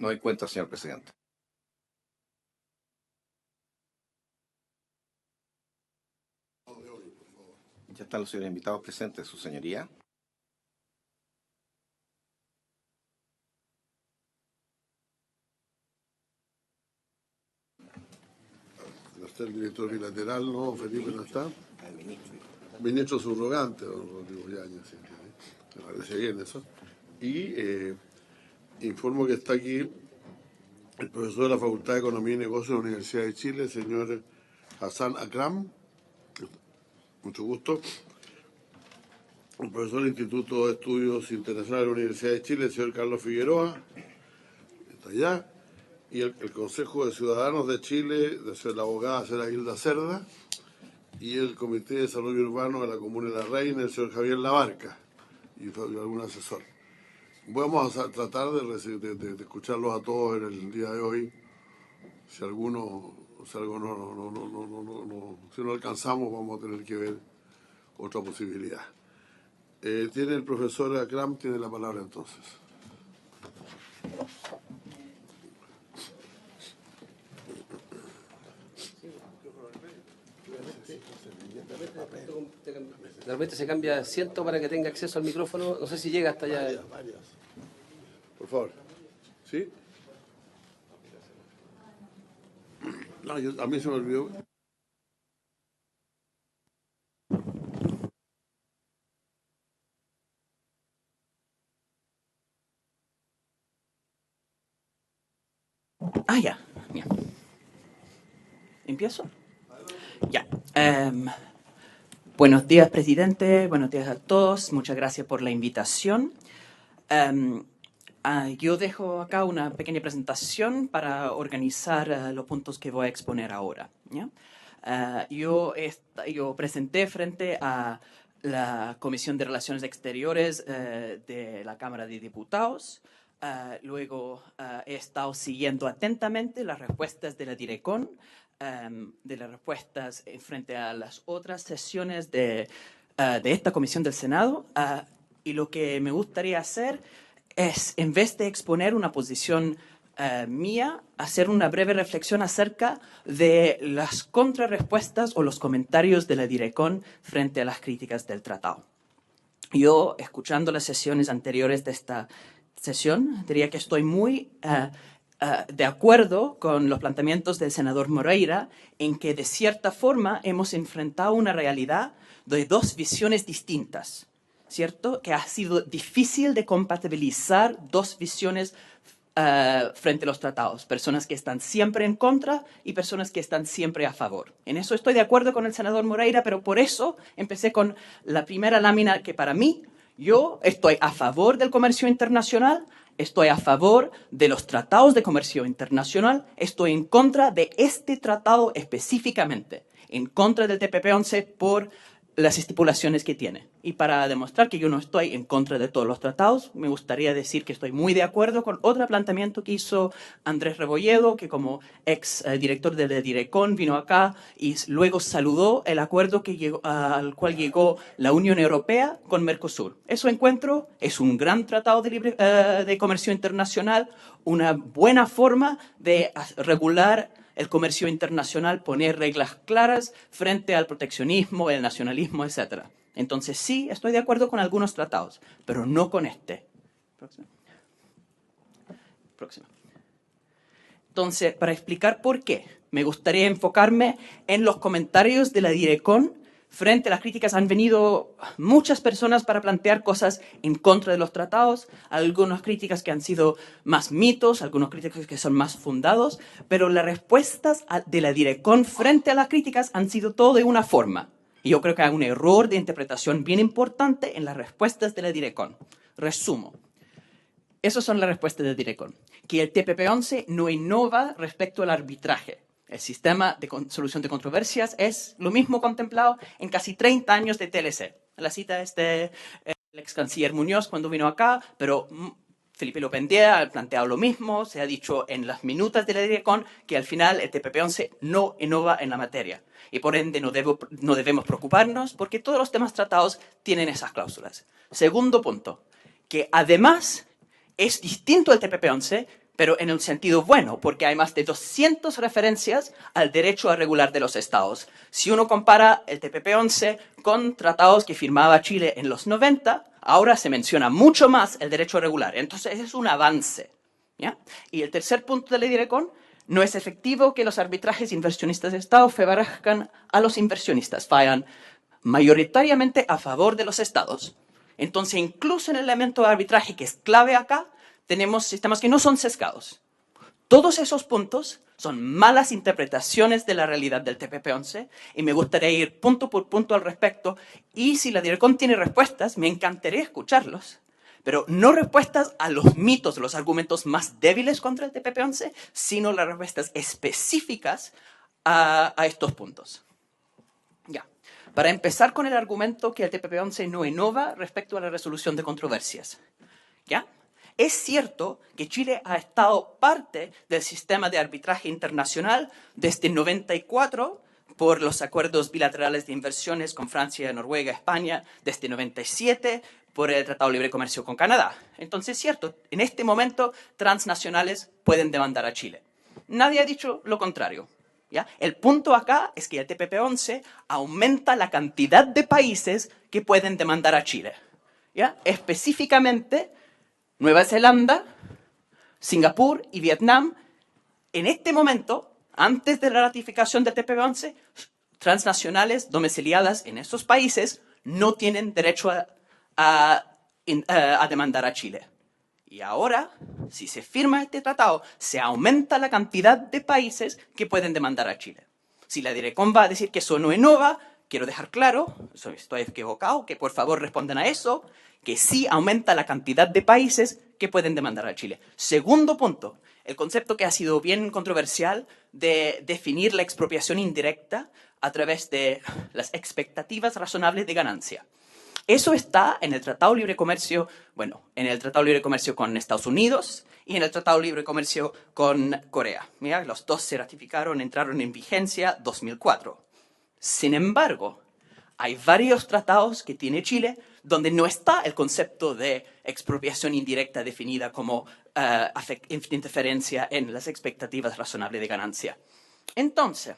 No encuentra, señor presidente. Ya están los señores invitados presentes, su señoría. No está el director bilateral, no, Felipe no está. Ministro subrogante, don Rodrigo Yáñez, ¿sí? Me parece bien eso. Y informo que está aquí el profesor de la Facultad de Economía y Negocios de la Universidad de Chile, señor Hassan Akram, mucho gusto. El profesor del Instituto de Estudios Internacionales de la Universidad de Chile, el señor Carlos Figueroa, está allá. Y el Consejo de Ciudadanos de Chile, de la abogada señora Hilda Cerda, y el Comité de Desarrollo Urbano de la Comuna de La Reina, el señor Javier Labarca, y algún asesor. Vamos a tratar de escucharlos a todos en el día de hoy. Si algo si no alcanzamos, vamos a tener que ver otra posibilidad. Tiene el profesor Akram, tiene la palabra entonces. De repente se cambia de asiento para que tenga acceso al micrófono. No sé si llega hasta allá. Varias. Por favor. ¿Sí? No, a mí se me olvidó. Ya. Bien. ¿Empiezo? Ya. Buenos días, presidente. Buenos días a todos. Muchas gracias por la invitación. Yo dejo acá una pequeña presentación para organizar los puntos que voy a exponer ahora, ¿ya? Yo presenté frente a la Comisión de Relaciones Exteriores de la Cámara de Diputados. Luego he estado siguiendo atentamente las respuestas de la Direcon, de las respuestas frente a las otras sesiones de esta comisión del Senado. Y lo que me gustaría hacer es, en vez de exponer una posición mía, hacer una breve reflexión acerca de las contrarrespuestas o los comentarios de la Direcon frente a las críticas del tratado. Yo, escuchando las sesiones anteriores de esta sesión, diría que estoy muy de acuerdo con los planteamientos del senador Moreira en que, de cierta forma, hemos enfrentado una realidad de dos visiones distintas, ¿cierto? Que ha sido difícil de compatibilizar dos visiones frente a los tratados. Personas que están siempre en contra y personas que están siempre a favor. En eso estoy de acuerdo con el senador Moreira, pero por eso empecé con la primera lámina que para mí, yo estoy a favor del comercio internacional, estoy a favor de los tratados de comercio internacional, estoy en contra de este tratado específicamente, en contra del TPP-11 por las estipulaciones que tiene. Y para demostrar que yo no estoy en contra de todos los tratados, me gustaría decir que estoy muy de acuerdo con otro planteamiento que hizo Andrés Rebolledo, que como ex director de la Direcon vino acá y luego saludó el acuerdo al cual llegó la Unión Europea con Mercosur. Eso encuentro es un gran tratado de comercio internacional, una buena forma de regular el comercio internacional, poner reglas claras frente al proteccionismo, el nacionalismo, etc. Entonces sí, estoy de acuerdo con algunos tratados, pero no con este. Próxima. Entonces, para explicar por qué, me gustaría enfocarme en los comentarios de la Direcon. Frente a las críticas han venido muchas personas para plantear cosas en contra de los tratados, algunas críticas que han sido más mitos, algunas críticas que son más fundados, pero las respuestas de la Direcon frente a las críticas han sido todo de una forma. Y yo creo que hay un error de interpretación bien importante en las respuestas de la Direcon. Resumo. Esas son las respuestas de la Direcon. Que el TPP-11 no innova respecto al arbitraje. El sistema de solución de controversias es lo mismo contemplado en casi 30 años de TLC. La cita es del ex canciller Muñoz cuando vino acá, pero Felipe Lopendier ha planteado lo mismo. Se ha dicho en las minutas de la Direcon que al final el TPP-11 no innova en la materia. Y por ende no debemos preocuparnos porque todos los temas tratados tienen esas cláusulas. Segundo punto, que además es distinto el TPP-11, pero en un sentido bueno, porque hay más de 200 referencias al derecho a regular de los estados. Si uno compara el TPP-11 con tratados que firmaba Chile en los 90, ahora se menciona mucho más el derecho a regular. Entonces, es un avance, ¿ya? Y el tercer punto de la DIRECON: no es efectivo que los arbitrajes inversionistas de Estado favorezcan a los inversionistas, fallan mayoritariamente a favor de los estados. Entonces, incluso en el elemento de arbitraje, que es clave acá, tenemos sistemas que no son sesgados. Todos esos puntos son malas interpretaciones de la realidad del TPP-11 y me gustaría ir punto por punto al respecto. Y si la DIRECON tiene respuestas, me encantaría escucharlos, pero no respuestas a los mitos, los argumentos más débiles contra el TPP-11, sino las respuestas específicas a estos puntos. Ya. Para empezar con el argumento que el TPP-11 no innova respecto a la resolución de controversias. ¿Ya? Es cierto que Chile ha estado parte del sistema de arbitraje internacional desde 94 por los acuerdos bilaterales de inversiones con Francia, Noruega, España, desde 97 por el Tratado de Libre Comercio con Canadá. Entonces, es cierto, en este momento transnacionales pueden demandar a Chile. Nadie ha dicho lo contrario, ¿ya? El punto acá es que el TPP-11 aumenta la cantidad de países que pueden demandar a Chile, ¿ya? Específicamente Nueva Zelanda, Singapur y Vietnam, en este momento, antes de la ratificación del TPP-11, transnacionales domiciliadas en esos países no tienen derecho a demandar a Chile. Y ahora, si se firma este tratado, se aumenta la cantidad de países que pueden demandar a Chile. Si la DIRECON va a decir que eso no innova, quiero dejar claro, estoy equivocado, que por favor respondan a eso, que sí aumenta la cantidad de países que pueden demandar a Chile. Segundo punto, el concepto que ha sido bien controversial de definir la expropiación indirecta a través de las expectativas razonables de ganancia. Eso está en el Tratado de Libre Comercio, bueno, en el Tratado de Libre Comercio con Estados Unidos y en el Tratado de Libre Comercio con Corea. Mira, los dos se ratificaron, entraron en vigencia 2004. Sin embargo, hay varios tratados que tiene Chile donde no está el concepto de expropiación indirecta definida como interferencia en las expectativas razonables de ganancia. Entonces,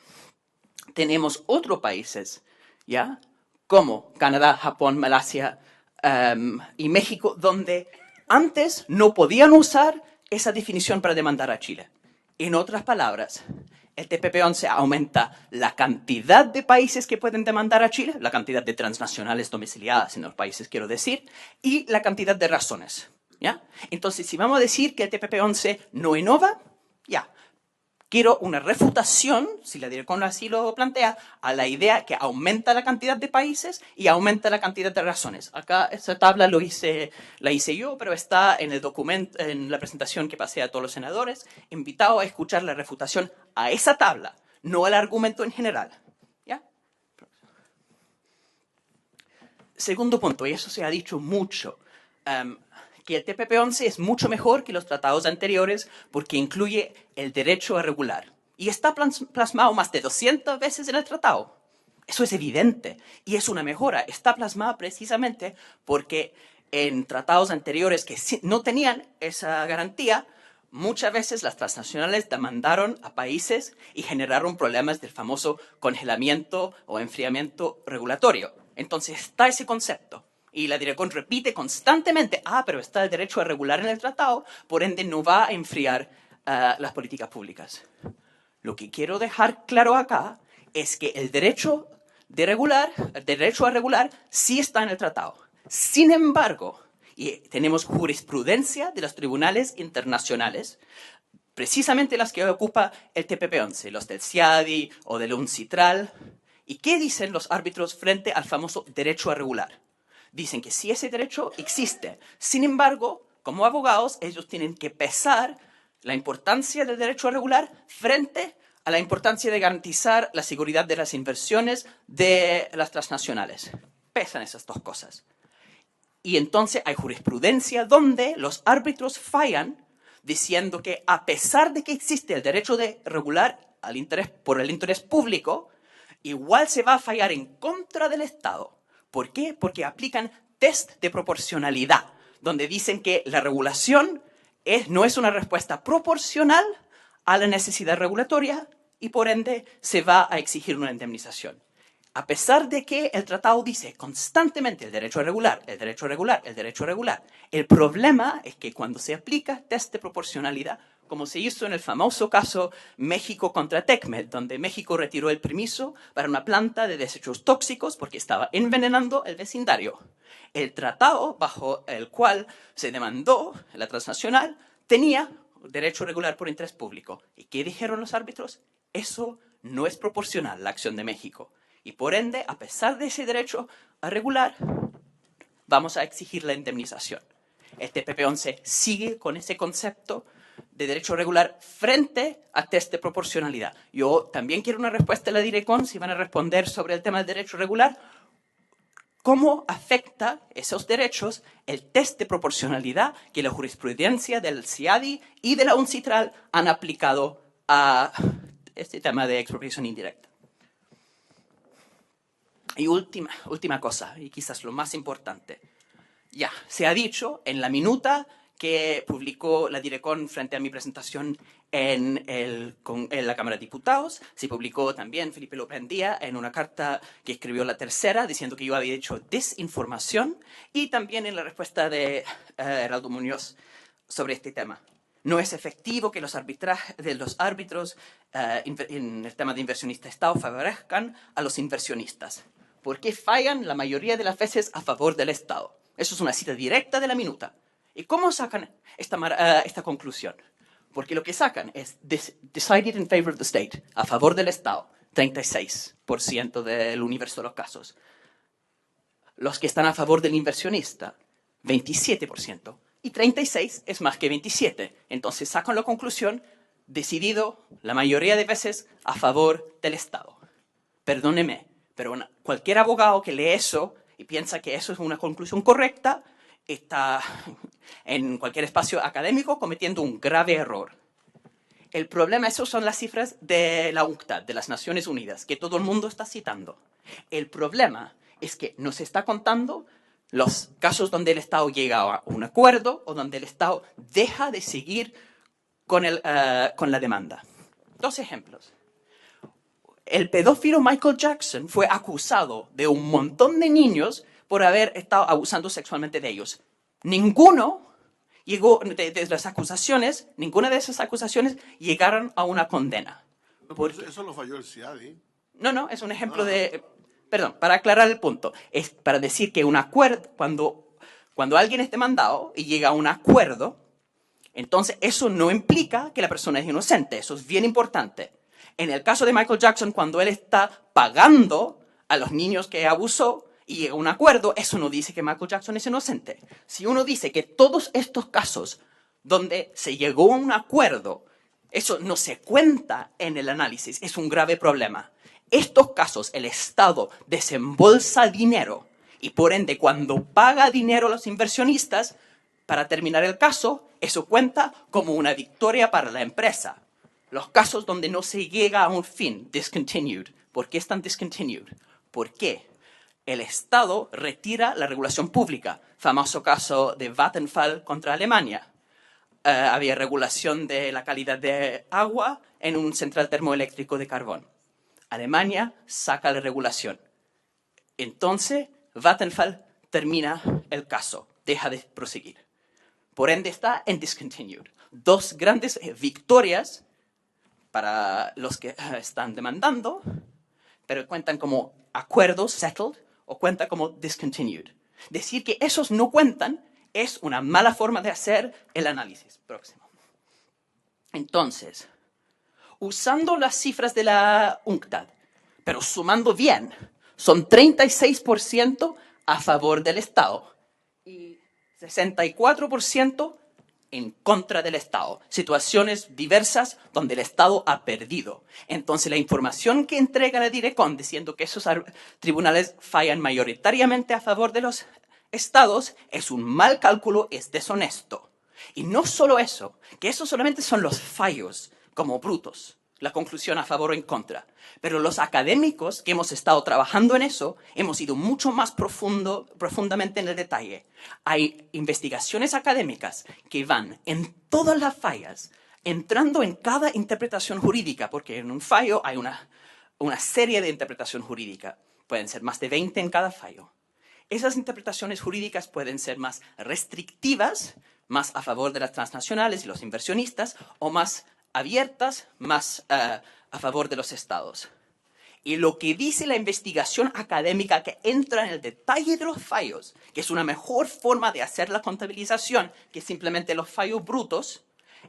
tenemos otros países, ¿ya?, como Canadá, Japón, Malasia y México, donde antes no podían usar esa definición para demandar a Chile. En otras palabras, el TPP-11 aumenta la cantidad de países que pueden demandar a Chile, la cantidad de transnacionales domiciliadas en los países, quiero decir, y la cantidad de razones, ¿ya? Entonces, si vamos a decir que el TPP-11 no innova, ya. Quiero una refutación, si la DIRECON así lo plantea, a la idea que aumenta la cantidad de países y aumenta la cantidad de razones. Acá esta tabla la hice yo, pero está en el documento, en la presentación que pasé a todos los senadores. Invitado a escuchar la refutación a esa tabla, no al argumento en general. ¿Ya? Segundo punto, y eso se ha dicho mucho, que el TPP-11 es mucho mejor que los tratados anteriores porque incluye el derecho a regular. Y está plasmado más de 200 veces en el tratado. Eso es evidente y es una mejora. Está plasmado precisamente porque en tratados anteriores que no tenían esa garantía, muchas veces las transnacionales demandaron a países y generaron problemas del famoso congelamiento o enfriamiento regulatorio. Entonces está ese concepto. Y la DIRECON repite constantemente, pero está el derecho a regular en el tratado, por ende no va a enfriar las políticas públicas. Lo que quiero dejar claro acá es que el derecho a regular sí está en el tratado. Sin embargo, y tenemos jurisprudencia de los tribunales internacionales, precisamente las que ocupa el TPP-11, los del CIADI o del UNCITRAL. ¿Y qué dicen los árbitros frente al famoso derecho a regular? Dicen que sí, ese derecho existe. Sin embargo, como abogados, ellos tienen que pesar la importancia del derecho a regular frente a la importancia de garantizar la seguridad de las inversiones de las transnacionales. Pesan esas dos cosas. Y entonces hay jurisprudencia donde los árbitros fallan diciendo que a pesar de que existe el derecho de regular por el interés público, igual se va a fallar en contra del Estado. ¿Por qué? Porque aplican test de proporcionalidad, donde dicen que la regulación no es una respuesta proporcional a la necesidad regulatoria y por ende se va a exigir una indemnización. A pesar de que el tratado dice constantemente el derecho a regular, el derecho a regular, el derecho a regular, el problema es que cuando se aplica test de proporcionalidad, como se hizo en el famoso caso México contra TECMED, donde México retiró el permiso para una planta de desechos tóxicos porque estaba envenenando el vecindario. El tratado bajo el cual se demandó la transnacional tenía derecho regular por interés público. ¿Y qué dijeron los árbitros? Eso no es proporcional, la acción de México. Y por ende, a pesar de ese derecho a regular, vamos a exigir la indemnización. Este PP11 sigue con ese concepto de derecho regular frente a test de proporcionalidad. Yo también quiero una respuesta de la Direcon, si van a responder sobre el tema del derecho regular. ¿Cómo afecta esos derechos el test de proporcionalidad que la jurisprudencia del CIADI y de la UNCITRAL han aplicado a este tema de expropiación indirecta? Y última cosa, y quizás lo más importante. Ya, se ha dicho en la minuta que publicó la Direcon frente a mi presentación en la Cámara de Diputados. Se publicó también Felipe López Andía en una carta que escribió La Tercera diciendo que yo había hecho desinformación y también en la respuesta de Heraldo Muñoz sobre este tema. No es efectivo que los árbitros en el tema de inversionista-Estado favorezcan a los inversionistas. ¿Por qué fallan la mayoría de las veces a favor del Estado? Eso es una cita directa de la minuta. ¿Y cómo sacan esta conclusión? Porque lo que sacan es decided in favor of the state, a favor del Estado, 36% del universo de los casos. Los que están a favor del inversionista, 27%. Y 36 es más que 27. Entonces sacan la conclusión, decidido la mayoría de veces a favor del Estado. Perdóneme, pero cualquier abogado que lee eso y piensa que eso es una conclusión correcta, está en cualquier espacio académico cometiendo un grave error. El problema, esas son las cifras de la UNCTAD, de las Naciones Unidas, que todo el mundo está citando. El problema es que nos está contando los casos donde el Estado llega a un acuerdo o donde el Estado deja de seguir con la demanda. Dos ejemplos. El pedófilo Michael Jackson fue acusado de un montón de niños por haber estado abusando sexualmente de ellos. Ninguno llegó, de las acusaciones, ninguna de esas acusaciones llegaron a una condena. Eso lo falló el CIADI. No, es un ejemplo de... Perdón, para aclarar el punto, es para decir que un acuerdo, cuando alguien es demandado y llega a un acuerdo, entonces eso no implica que la persona es inocente, eso es bien importante. En el caso de Michael Jackson, cuando él está pagando a los niños que abusó y llega a un acuerdo, eso no dice que Michael Jackson es inocente. Si uno dice que todos estos casos donde se llegó a un acuerdo, eso no se cuenta en el análisis, es un grave problema. Estos casos, el Estado desembolsa dinero y por ende cuando paga dinero a los inversionistas, para terminar el caso, eso cuenta como una victoria para la empresa. Los casos donde no se llega a un fin, discontinued. ¿Por qué están discontinued? ¿Por qué? El Estado retira la regulación pública. Famoso caso de Vattenfall contra Alemania. Había regulación de la calidad de agua en un central termoeléctrico de carbón. Alemania saca la regulación. Entonces, Vattenfall termina el caso, deja de proseguir. Por ende, está en discontinued. Dos grandes victorias para los que están demandando, pero cuentan como acuerdos settled o cuentan como discontinued. Decir que esos no cuentan es una mala forma de hacer el análisis. Próximo. Entonces, usando las cifras de la UNCTAD, pero sumando bien, son 36% a favor del Estado y 64% en contra del Estado. Situaciones diversas donde el Estado ha perdido. Entonces, la información que entrega la Direcon diciendo que esos tribunales fallan mayoritariamente a favor de los Estados es un mal cálculo, es deshonesto. Y no solo eso, que esos solamente son los fallos como brutos. la conclusión a favor o en contra. Pero los académicos que hemos estado trabajando en eso, hemos ido mucho más profundamente en el detalle. Hay investigaciones académicas que van en todas las fallas, entrando en cada interpretación jurídica, porque en un fallo hay una serie de interpretación jurídica. Pueden ser más de 20 en cada fallo. Esas interpretaciones jurídicas pueden ser más restrictivas, más a favor de las transnacionales y los inversionistas, o más abiertas, más a favor de los estados. Y lo que dice la investigación académica que entra en el detalle de los fallos, que es una mejor forma de hacer la contabilización que simplemente los fallos brutos,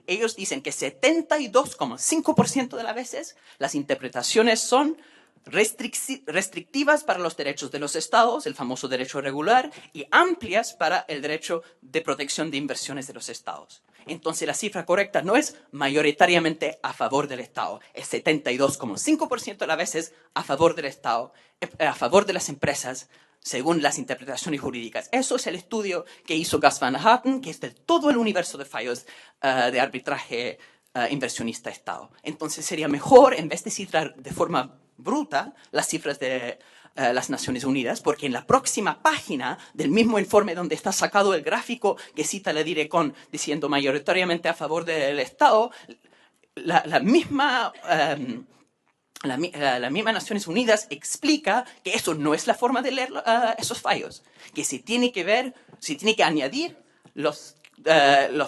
ellos dicen que 72,5% de las veces las interpretaciones son restrictivas para los derechos de los estados, el famoso derecho regular, y amplias para el derecho de protección de inversiones de los estados. Entonces la cifra correcta no es mayoritariamente a favor del Estado, es 72,5% de las veces a favor del Estado, a favor de las empresas, según las interpretaciones jurídicas. Eso es el estudio que hizo Gus Van Hatten, que es de todo el universo de fallos de arbitraje inversionista-Estado. Entonces sería mejor, en vez de cifrar de forma bruta las cifras de las Naciones Unidas, porque en la próxima página del mismo informe donde está sacado el gráfico que cita la Direcon diciendo mayoritariamente a favor del Estado, la misma Naciones Unidas explica que eso no es la forma de leer esos fallos, que se tiene que añadir los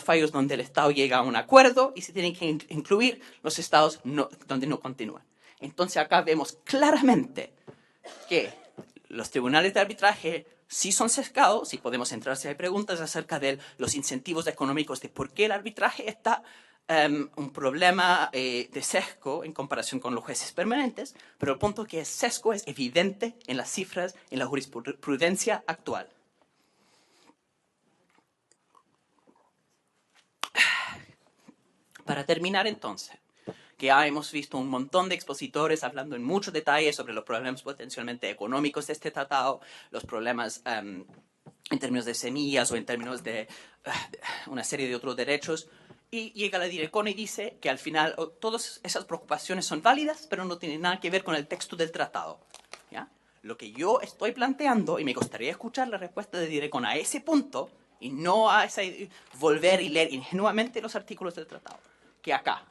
fallos donde el Estado llega a un acuerdo y se tienen que incluir los estados donde no continúan. Entonces acá vemos claramente que los tribunales de arbitraje sí son sesgados y podemos entrar si hay preguntas acerca de los incentivos económicos de por qué el arbitraje está un problema de sesgo en comparación con los jueces permanentes, pero el punto que es sesgo es evidente en las cifras, en la jurisprudencia actual. Para terminar entonces, que ya hemos visto un montón de expositores hablando en mucho detalle sobre los problemas potencialmente económicos de este tratado, los problemas en términos de semillas o en términos de una serie de otros derechos, y llega la Direcon y dice que al final todas esas preocupaciones son válidas, pero no tienen nada que ver con el texto del tratado. ¿Ya? Lo que yo estoy planteando, y me gustaría escuchar la respuesta de Direcon a ese punto, y no a volver y leer ingenuamente los artículos del tratado, que acá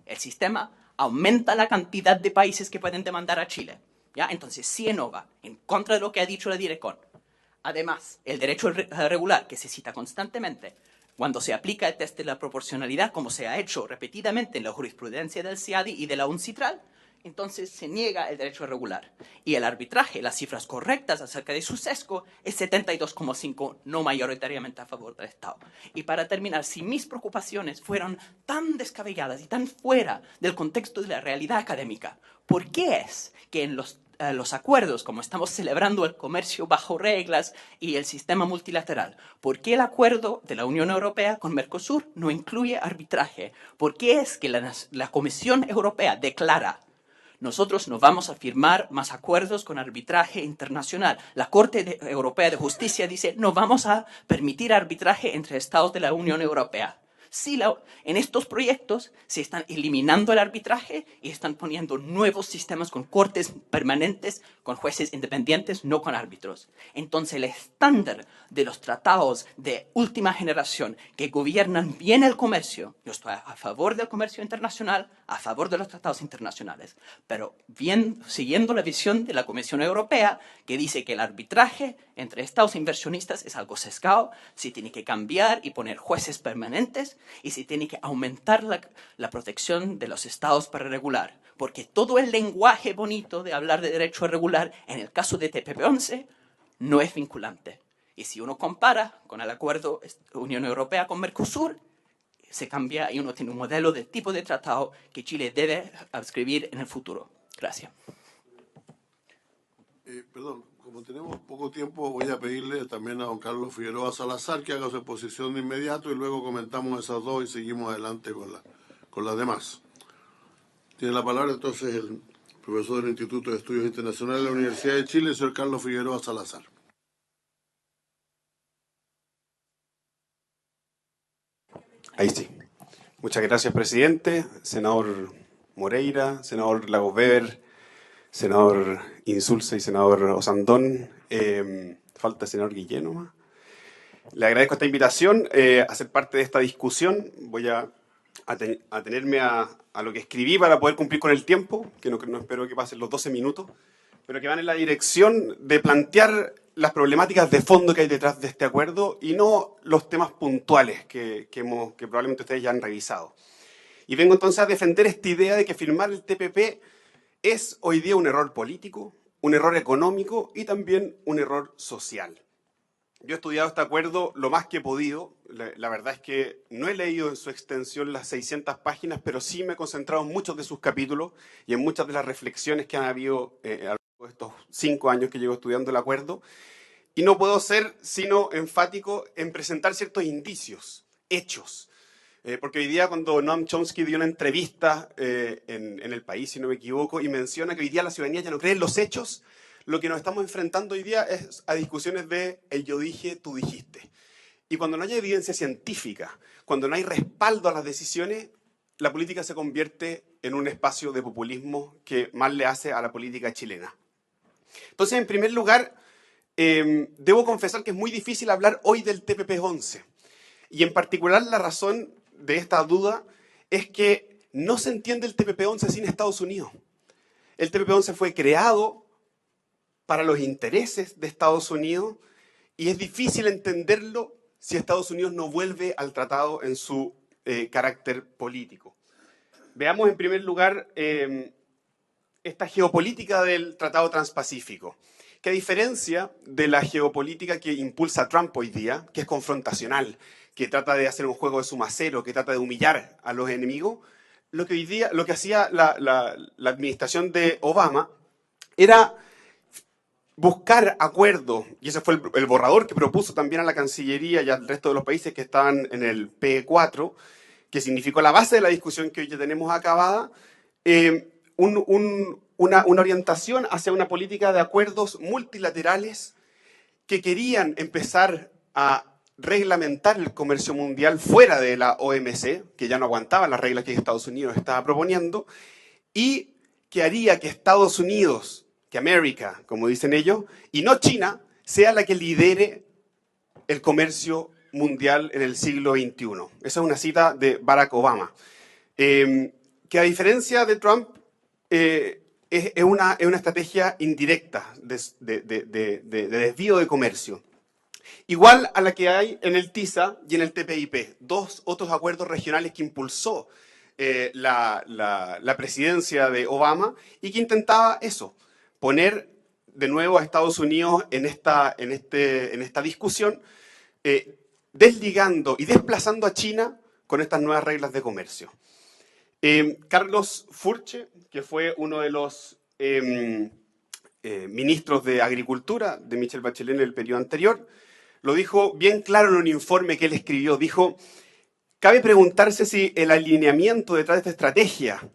el sistema aumenta la cantidad de países que pueden demandar a Chile. ¿Ya? Entonces, sí enoga en contra de lo que ha dicho la Direcon. Además, el derecho regular, que se cita constantemente, cuando se aplica el test de la proporcionalidad, como se ha hecho repetidamente en la jurisprudencia del CIADI y de la UNCITRAL, entonces se niega el derecho regular. Y el arbitraje, las cifras correctas acerca de su sesgo, es 72,5, no mayoritariamente a favor del Estado. Y para terminar, si mis preocupaciones fueron tan descabelladas y tan fuera del contexto de la realidad académica, ¿por qué es que en los acuerdos, como estamos celebrando el comercio bajo reglas y el sistema multilateral, ¿por qué el acuerdo de la Unión Europea con Mercosur no incluye arbitraje? ¿Por qué es que la Comisión Europea declara: nosotros no vamos a firmar más acuerdos con arbitraje internacional? La Corte Europea de Justicia dice: no vamos a permitir arbitraje entre estados de la Unión Europea. Sí, en estos proyectos se están eliminando el arbitraje y están poniendo nuevos sistemas con cortes permanentes, con jueces independientes, no con árbitros. Entonces, el estándar de los tratados de última generación que gobiernan bien el comercio, yo estoy a favor del comercio internacional, a favor de los tratados internacionales, pero bien, siguiendo la visión de la Comisión Europea, que dice que el arbitraje entre estados inversionistas es algo sesgado, se tiene que cambiar y poner jueces permanentes, y se tiene que aumentar la protección de los estados para regular, porque todo el lenguaje bonito de hablar de derecho regular en el caso de TPP-11 no es vinculante. Y si uno compara con el acuerdo Unión Europea con Mercosur, se cambia y uno tiene un modelo de tipo de tratado que Chile debe adscribir en el futuro. Gracias. Perdón, como tenemos poco tiempo, voy a pedirle también a don Carlos Figueroa Salazar que haga su exposición de inmediato y luego comentamos esas dos y seguimos adelante con las demás. Tiene la palabra entonces el profesor del Instituto de Estudios Internacionales de la Universidad de Chile, el señor Carlos Figueroa Salazar. Ahí sí. Muchas gracias, presidente. Senador Moreira, senador Lagos Weber, senador Insulza y senador Osandón. Falta el senador Guillén nomás. Le agradezco esta invitación a ser parte de esta discusión. Voy a atenerme a lo que escribí para poder cumplir con el tiempo, que no espero que pasen los 12 minutos, pero que van en la dirección de plantear las problemáticas de fondo que hay detrás de este acuerdo y no los temas puntuales que probablemente ustedes ya han revisado. Y vengo entonces a defender esta idea de que firmar el TPP es hoy día un error político, un error económico y también un error social. Yo he estudiado este acuerdo lo más que he podido. La verdad es que no he leído en su extensión las 600 páginas, pero sí me he concentrado en muchos de sus capítulos y en muchas de las reflexiones que han habido a lo largo de estos 5 años que llevo estudiando el acuerdo. Y no puedo ser sino enfático en presentar ciertos indicios, hechos. Porque hoy día cuando Noam Chomsky dio una entrevista en El País, si no me equivoco, y menciona que hoy día la ciudadanía ya no cree en los hechos, lo que nos estamos enfrentando hoy día es a discusiones de el yo dije, tú dijiste. Y cuando no hay evidencia científica, cuando no hay respaldo a las decisiones, la política se convierte en un espacio de populismo que mal le hace a la política chilena. Entonces, en primer lugar, debo confesar que es muy difícil hablar hoy del TPP-11. Y en particular la razón de esta duda es que no se entiende el TPP-11 sin Estados Unidos. El TPP-11 fue creado para los intereses de Estados Unidos y es difícil entenderlo si Estados Unidos no vuelve al tratado en su carácter político. Veamos en primer lugar esta geopolítica del Tratado Transpacífico, que a diferencia de la geopolítica que impulsa Trump hoy día, que es confrontacional, que trata de hacer un juego de suma cero, que trata de humillar a los enemigos, lo que hacía la administración de Obama era buscar acuerdos, y ese fue el borrador que propuso también a la Cancillería y al resto de los países que estaban en el P4, que significó la base de la discusión que hoy ya tenemos acabada, una orientación hacia una política de acuerdos multilaterales que querían empezar a reglamentar el comercio mundial fuera de la OMC, que ya no aguantaba las reglas que Estados Unidos estaba proponiendo, y que haría que Estados Unidos, que América, como dicen ellos, y no China, sea la que lidere el comercio mundial en el siglo XXI. Esa es una cita de Barack Obama. Que a diferencia de Trump, es una estrategia indirecta de desvío de comercio. Igual a la que hay en el TISA y en el TPIP, dos otros acuerdos regionales que impulsó la presidencia de Obama y que intentaba eso, poner de nuevo a Estados Unidos en esta discusión, desligando y desplazando a China con estas nuevas reglas de comercio. Carlos Furche, que fue uno de los ministros de Agricultura de Michelle Bachelet en el periodo anterior, lo dijo bien claro en un informe que él escribió. Dijo, cabe preguntarse si el alineamiento detrás de esta estrategia,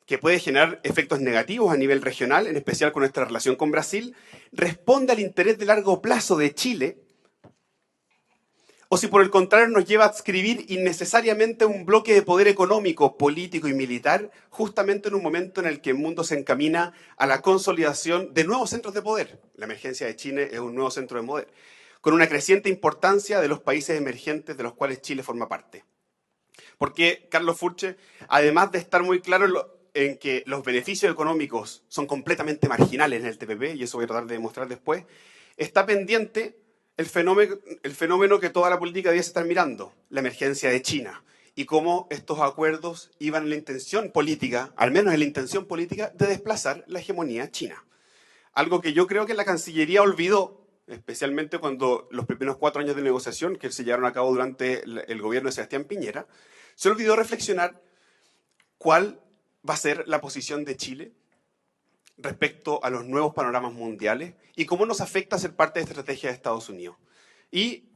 que puede generar efectos negativos a nivel regional, en especial con nuestra relación con Brasil, responde al interés de largo plazo de Chile, o si por el contrario nos lleva a adscribir innecesariamente un bloque de poder económico, político y militar, justamente en un momento en el que el mundo se encamina a la consolidación de nuevos centros de poder. La emergencia de Chile es un nuevo centro de poder, con una creciente importancia de los países emergentes de los cuales Chile forma parte. Porque Carlos Furche, además de estar muy claro en que los beneficios económicos son completamente marginales en el TPP, y eso voy a tratar de demostrar después, está pendiente el fenómeno que toda la política debe estar mirando, la emergencia de China, y cómo estos acuerdos iban en la intención política, al menos en la intención política, de desplazar la hegemonía china. Algo que yo creo que la Cancillería olvidó, especialmente cuando los primeros 4 años de negociación que se llevaron a cabo durante el gobierno de Sebastián Piñera, se olvidó reflexionar cuál va a ser la posición de Chile respecto a los nuevos panoramas mundiales y cómo nos afecta ser parte de esta estrategia de Estados Unidos. Y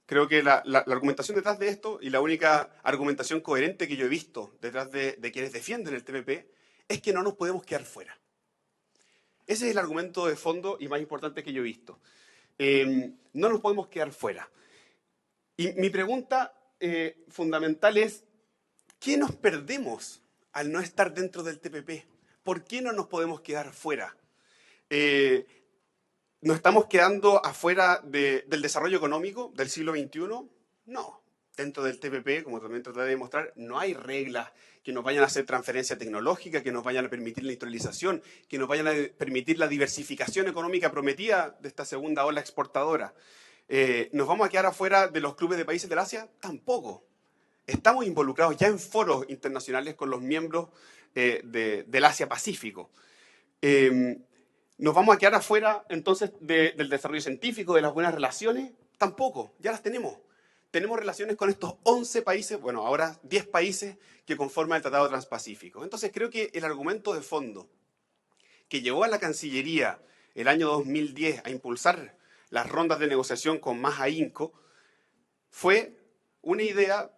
creo que la argumentación detrás de esto, y la única argumentación coherente que yo he visto detrás de quienes defienden el TPP, es que no nos podemos quedar fuera. Ese es el argumento de fondo y más importante que yo he visto. No nos podemos quedar fuera. Y mi pregunta fundamental es, ¿qué nos perdemos al no estar dentro del TPP? ¿Por qué no nos podemos quedar fuera? ¿Nos estamos quedando afuera del desarrollo económico del siglo XXI? No. Dentro del TPP, como también traté de demostrar, no hay reglas que nos vayan a hacer transferencia tecnológica, que nos vayan a permitir la industrialización, que nos vayan a permitir la diversificación económica prometida de esta segunda ola exportadora. ¿Nos vamos a quedar afuera de los clubes de países del Asia? Tampoco. Estamos involucrados ya en foros internacionales con los miembros del Asia-Pacífico. ¿Nos vamos a quedar afuera entonces del desarrollo científico, de las buenas relaciones? Tampoco, ya las tenemos. Tenemos relaciones con estos 11 países, bueno, ahora 10 países que conforman el Tratado Transpacífico. Entonces creo que el argumento de fondo que llevó a la Cancillería el año 2010 a impulsar las rondas de negociación con más ahínco fue una idea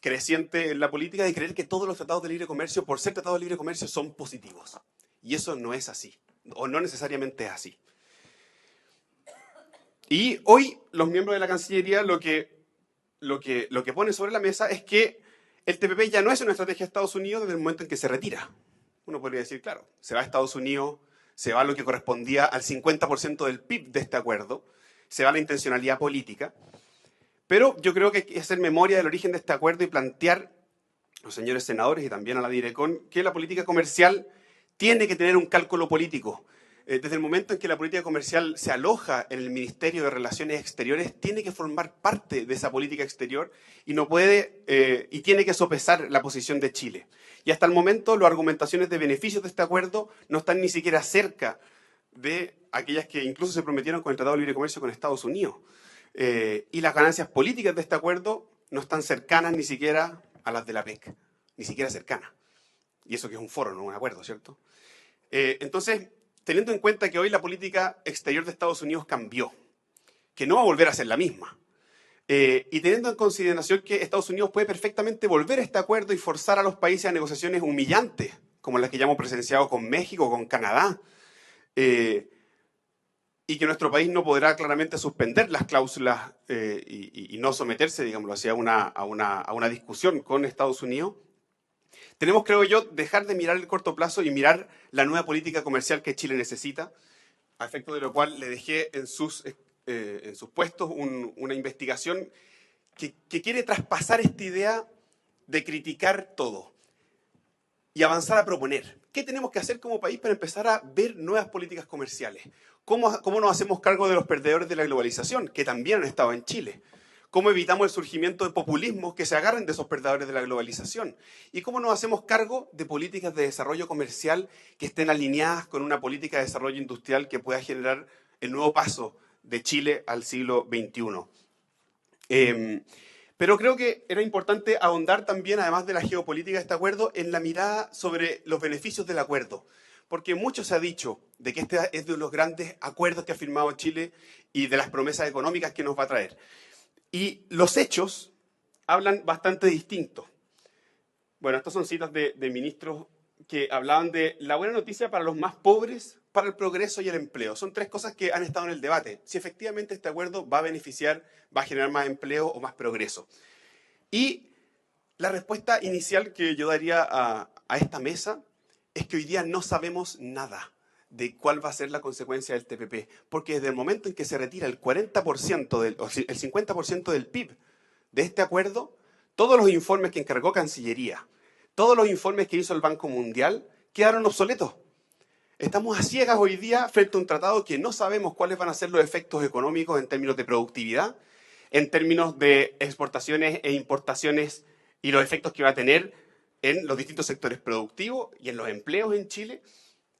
creciente en la política de creer que todos los tratados de libre comercio, por ser tratados de libre comercio, son positivos. Y eso no es así, o no necesariamente es así. Y hoy los miembros de la Cancillería lo que ponen sobre la mesa es que el TPP ya no es una estrategia de Estados Unidos desde el momento en que se retira. Uno podría decir, claro, se va a Estados Unidos, se va lo que correspondía al 50% del PIB de este acuerdo, se va la intencionalidad política, pero yo creo que hay que hacer memoria del origen de este acuerdo y plantear a los señores senadores y también a la Direcon que la política comercial tiene que tener un cálculo político. Desde el momento en que la política comercial se aloja en el Ministerio de Relaciones Exteriores, tiene que formar parte de esa política exterior y no puede y tiene que sopesar la posición de Chile. Y hasta el momento, las argumentaciones de beneficios de este acuerdo no están ni siquiera cerca de aquellas que incluso se prometieron con el Tratado de Libre Comercio con Estados Unidos. Y las ganancias políticas de este acuerdo no están cercanas ni siquiera a las de la PEC, ni siquiera cercanas. Y eso que es un foro, no un acuerdo, ¿cierto? Entonces, teniendo en cuenta que hoy la política exterior de Estados Unidos cambió, que no va a volver a ser la misma, y teniendo en consideración que Estados Unidos puede perfectamente volver a este acuerdo y forzar a los países a negociaciones humillantes, como las que ya hemos presenciado con México, con Canadá, y que nuestro país no podrá claramente suspender las cláusulas y no someterse, digámoslo así, a una discusión con Estados Unidos, tenemos, creo yo, dejar de mirar el corto plazo y mirar la nueva política comercial que Chile necesita, a efecto de lo cual le dejé en sus puestos una investigación que quiere traspasar esta idea de criticar todo y avanzar a proponer. ¿Qué tenemos que hacer como país para empezar a ver nuevas políticas comerciales? ¿Cómo nos hacemos cargo de los perdedores de la globalización, que también han estado en Chile? ¿Cómo evitamos el surgimiento de populismos que se agarren de esos perdedores de la globalización? ¿Y cómo nos hacemos cargo de políticas de desarrollo comercial que estén alineadas con una política de desarrollo industrial que pueda generar el nuevo paso de Chile al siglo XXI? Pero creo que era importante ahondar también, además de la geopolítica de este acuerdo, en la mirada sobre los beneficios del acuerdo. Porque mucho se ha dicho de que este es de los grandes acuerdos que ha firmado Chile y de las promesas económicas que nos va a traer. Y los hechos hablan bastante distinto. Bueno, estas son citas de ministros que hablaban de la buena noticia para los más pobres, para el progreso y el empleo. Son tres cosas que han estado en el debate. Si efectivamente este acuerdo va a beneficiar, va a generar más empleo o más progreso. Y la respuesta inicial que yo daría a esta mesa es que hoy día no sabemos nada de cuál va a ser la consecuencia del TPP, porque desde el momento en que se retira el 40% el 50% del PIB de este acuerdo, todos los informes que encargó Cancillería, todos los informes que hizo el Banco Mundial quedaron obsoletos. Estamos a ciegas hoy día frente a un tratado que no sabemos cuáles van a ser los efectos económicos en términos de productividad, en términos de exportaciones e importaciones y los efectos que va a tener en los distintos sectores productivos y en los empleos en Chile.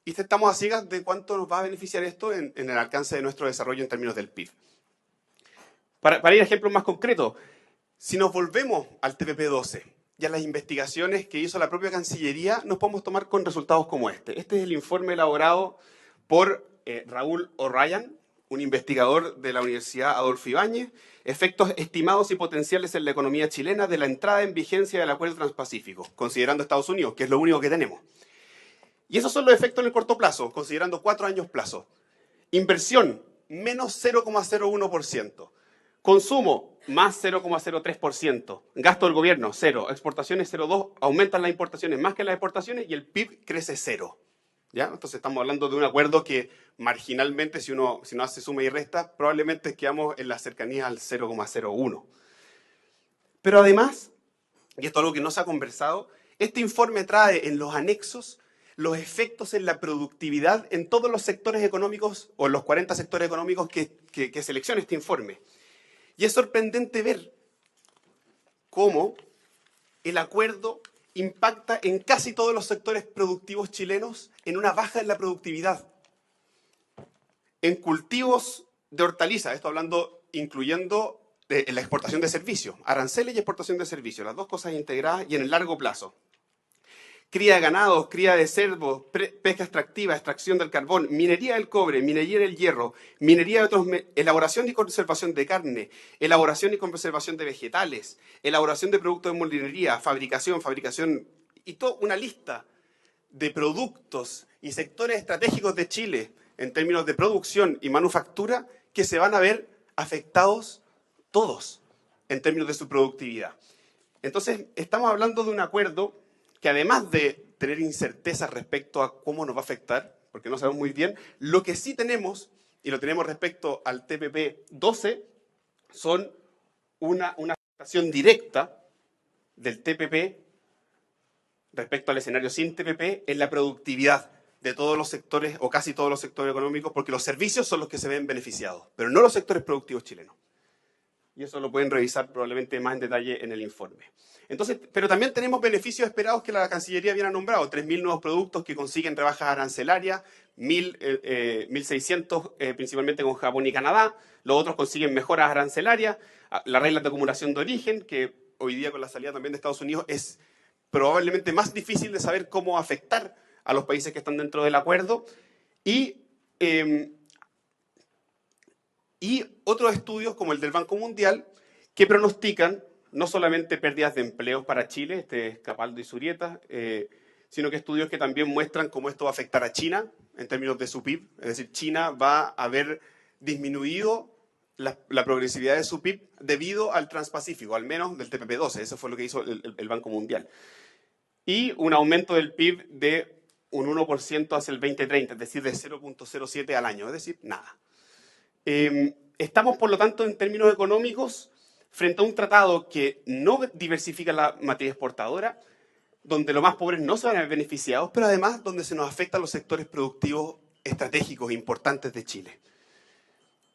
Y estamos a ciegas de cuánto nos va a beneficiar esto en el alcance de nuestro desarrollo en términos del PIB. Para ir a ejemplos más concretos, si nos volvemos al TPP-12 y a las investigaciones que hizo la propia Cancillería, nos podemos tomar con resultados como este. Este es el informe elaborado por Raúl O'Ryan, un investigador de la Universidad Adolfo Ibáñez, efectos estimados y potenciales en la economía chilena de la entrada en vigencia del Acuerdo Transpacífico, considerando Estados Unidos, que es lo único que tenemos. Y esos son los efectos en el corto plazo, considerando 4 años plazo. Inversión, menos 0,01%. Consumo, más 0,03%. Gasto del gobierno, 0. Exportaciones, 0,2. Aumentan las importaciones más que las exportaciones y el PIB crece 0. ¿Ya? Entonces estamos hablando de un acuerdo que marginalmente, si uno hace suma y resta, probablemente quedamos en la cercanía al 0,01. Pero además, y esto es algo que no se ha conversado, este informe trae en los anexos los efectos en la productividad en todos los sectores económicos, o en los 40 sectores económicos que selecciona este informe. Y es sorprendente ver cómo el acuerdo impacta en casi todos los sectores productivos chilenos en una baja en la productividad. En cultivos de hortalizas, esto hablando, incluyendo la exportación de servicios, aranceles y exportación de servicios, las dos cosas integradas y en el largo plazo. Cría de ganados, cría de cerdos, pesca extractiva, extracción del carbón, minería del cobre, minería del hierro, minería de otros, elaboración y conservación de carne, elaboración y conservación de vegetales, elaboración de productos de molinería, fabricación y toda una lista de productos y sectores estratégicos de Chile en términos de producción y manufactura que se van a ver afectados todos en términos de su productividad. Entonces, estamos hablando de un acuerdo que además de tener incertezas respecto a cómo nos va a afectar, porque no sabemos muy bien, lo que sí tenemos, y lo tenemos respecto al TPP-12, son una afectación directa del TPP respecto al escenario sin TPP en la productividad de todos los sectores, o casi todos los sectores económicos, porque los servicios son los que se ven beneficiados, pero no los sectores productivos chilenos. Y eso lo pueden revisar probablemente más en detalle en el informe. Entonces, pero también tenemos beneficios esperados que la Cancillería había nombrado. 3.000 nuevos productos que consiguen rebajas arancelarias, 1.600 principalmente con Japón y Canadá. Los otros consiguen mejoras arancelarias. Las reglas de acumulación de origen, que hoy día con la salida también de Estados Unidos es probablemente más difícil de saber cómo afectar a los países que están dentro del acuerdo. Y otros estudios, como el del Banco Mundial, que pronostican no solamente pérdidas de empleos para Chile, este es Capaldo y Zurieta, sino que estudios que también muestran cómo esto va a afectar a China en términos de su PIB. Es decir, China va a haber disminuido la progresividad de su PIB debido al Transpacífico, al menos del TPP-12. Eso fue lo que hizo el Banco Mundial. Y un aumento del PIB de un 1% hacia el 2030, es decir, de 0,07 al año, es decir, nada. Estamos, por lo tanto, en términos económicos, frente a un tratado que no diversifica la materia exportadora, donde los más pobres no se van a ver beneficiados, pero además donde se nos afectan los sectores productivos estratégicos e importantes de Chile.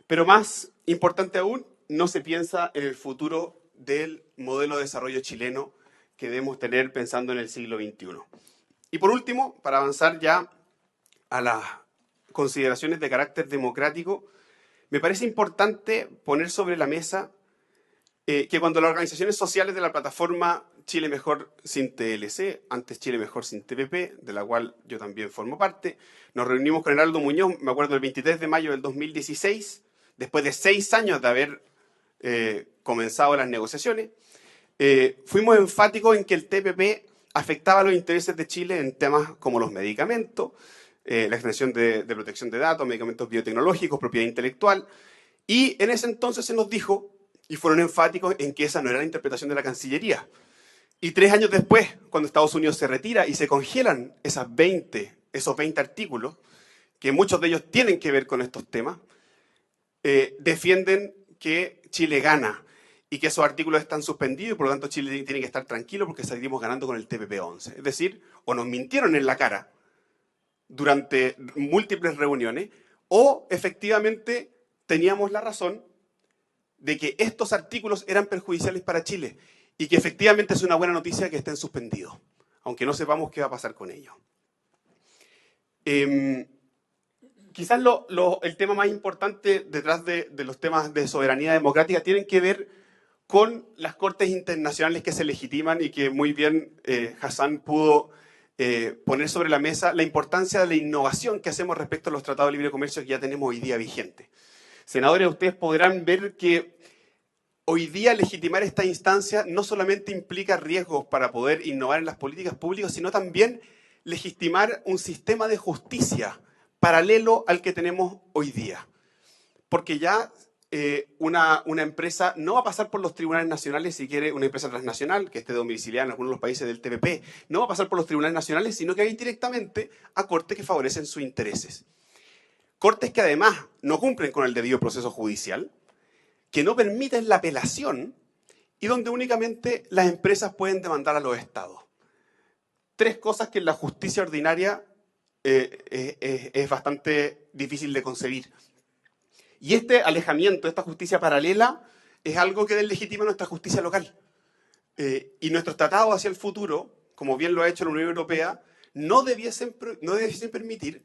Pero más importante aún, no se piensa en el futuro del modelo de desarrollo chileno que debemos tener pensando en el siglo XXI. Y por último, para avanzar ya a las consideraciones de carácter democrático, me parece importante poner sobre la mesa que cuando las organizaciones sociales de la plataforma Chile Mejor sin TLC, antes Chile Mejor sin TPP, de la cual yo también formo parte, nos reunimos con Heraldo Muñoz, me acuerdo, el 23 de mayo del 2016, después de 6 años de haber comenzado las negociaciones, fuimos enfáticos en que el TPP afectaba los intereses de Chile en temas como los medicamentos, la extensión de protección de datos, medicamentos biotecnológicos, propiedad intelectual, y en ese entonces se nos dijo, y fueron enfáticos en que esa no era la interpretación de la Cancillería. Y 3 años después, cuando Estados Unidos se retira y se congelan esos 20 artículos, que muchos de ellos tienen que ver con estos temas, defienden que Chile gana y que esos artículos están suspendidos y por lo tanto Chile tiene que estar tranquilo porque seguimos ganando con el TPP-11. Es decir, o nos mintieron en la cara durante múltiples reuniones, o efectivamente teníamos la razón de que estos artículos eran perjudiciales para Chile y que efectivamente es una buena noticia que estén suspendidos, aunque no sepamos qué va a pasar con ellos. Quizás el tema más importante detrás de los temas de soberanía democrática tienen que ver con las cortes internacionales que se legitiman y que muy bien Hassan pudo poner sobre la mesa la importancia de la innovación que hacemos respecto a los tratados de libre comercio que ya tenemos hoy día vigentes. Senadores, ustedes podrán ver que hoy día legitimar esta instancia no solamente implica riesgos para poder innovar en las políticas públicas, sino también legitimar un sistema de justicia paralelo al que tenemos hoy día. Porque ya una empresa no va a pasar por los tribunales nacionales si quiere una empresa transnacional que esté domiciliada en algunos de los países del TPP, no va a pasar por los tribunales nacionales, sino que va a ir directamente a cortes que favorecen sus intereses. Cortes que además no cumplen con el debido proceso judicial, que no permiten la apelación y donde únicamente las empresas pueden demandar a los estados. Tres cosas que en la justicia ordinaria es bastante difícil de concebir. Y este alejamiento, esta justicia paralela, es algo que deslegitima nuestra justicia local. Y nuestros tratados hacia el futuro, como bien lo ha hecho la Unión Europea, no debiesen permitir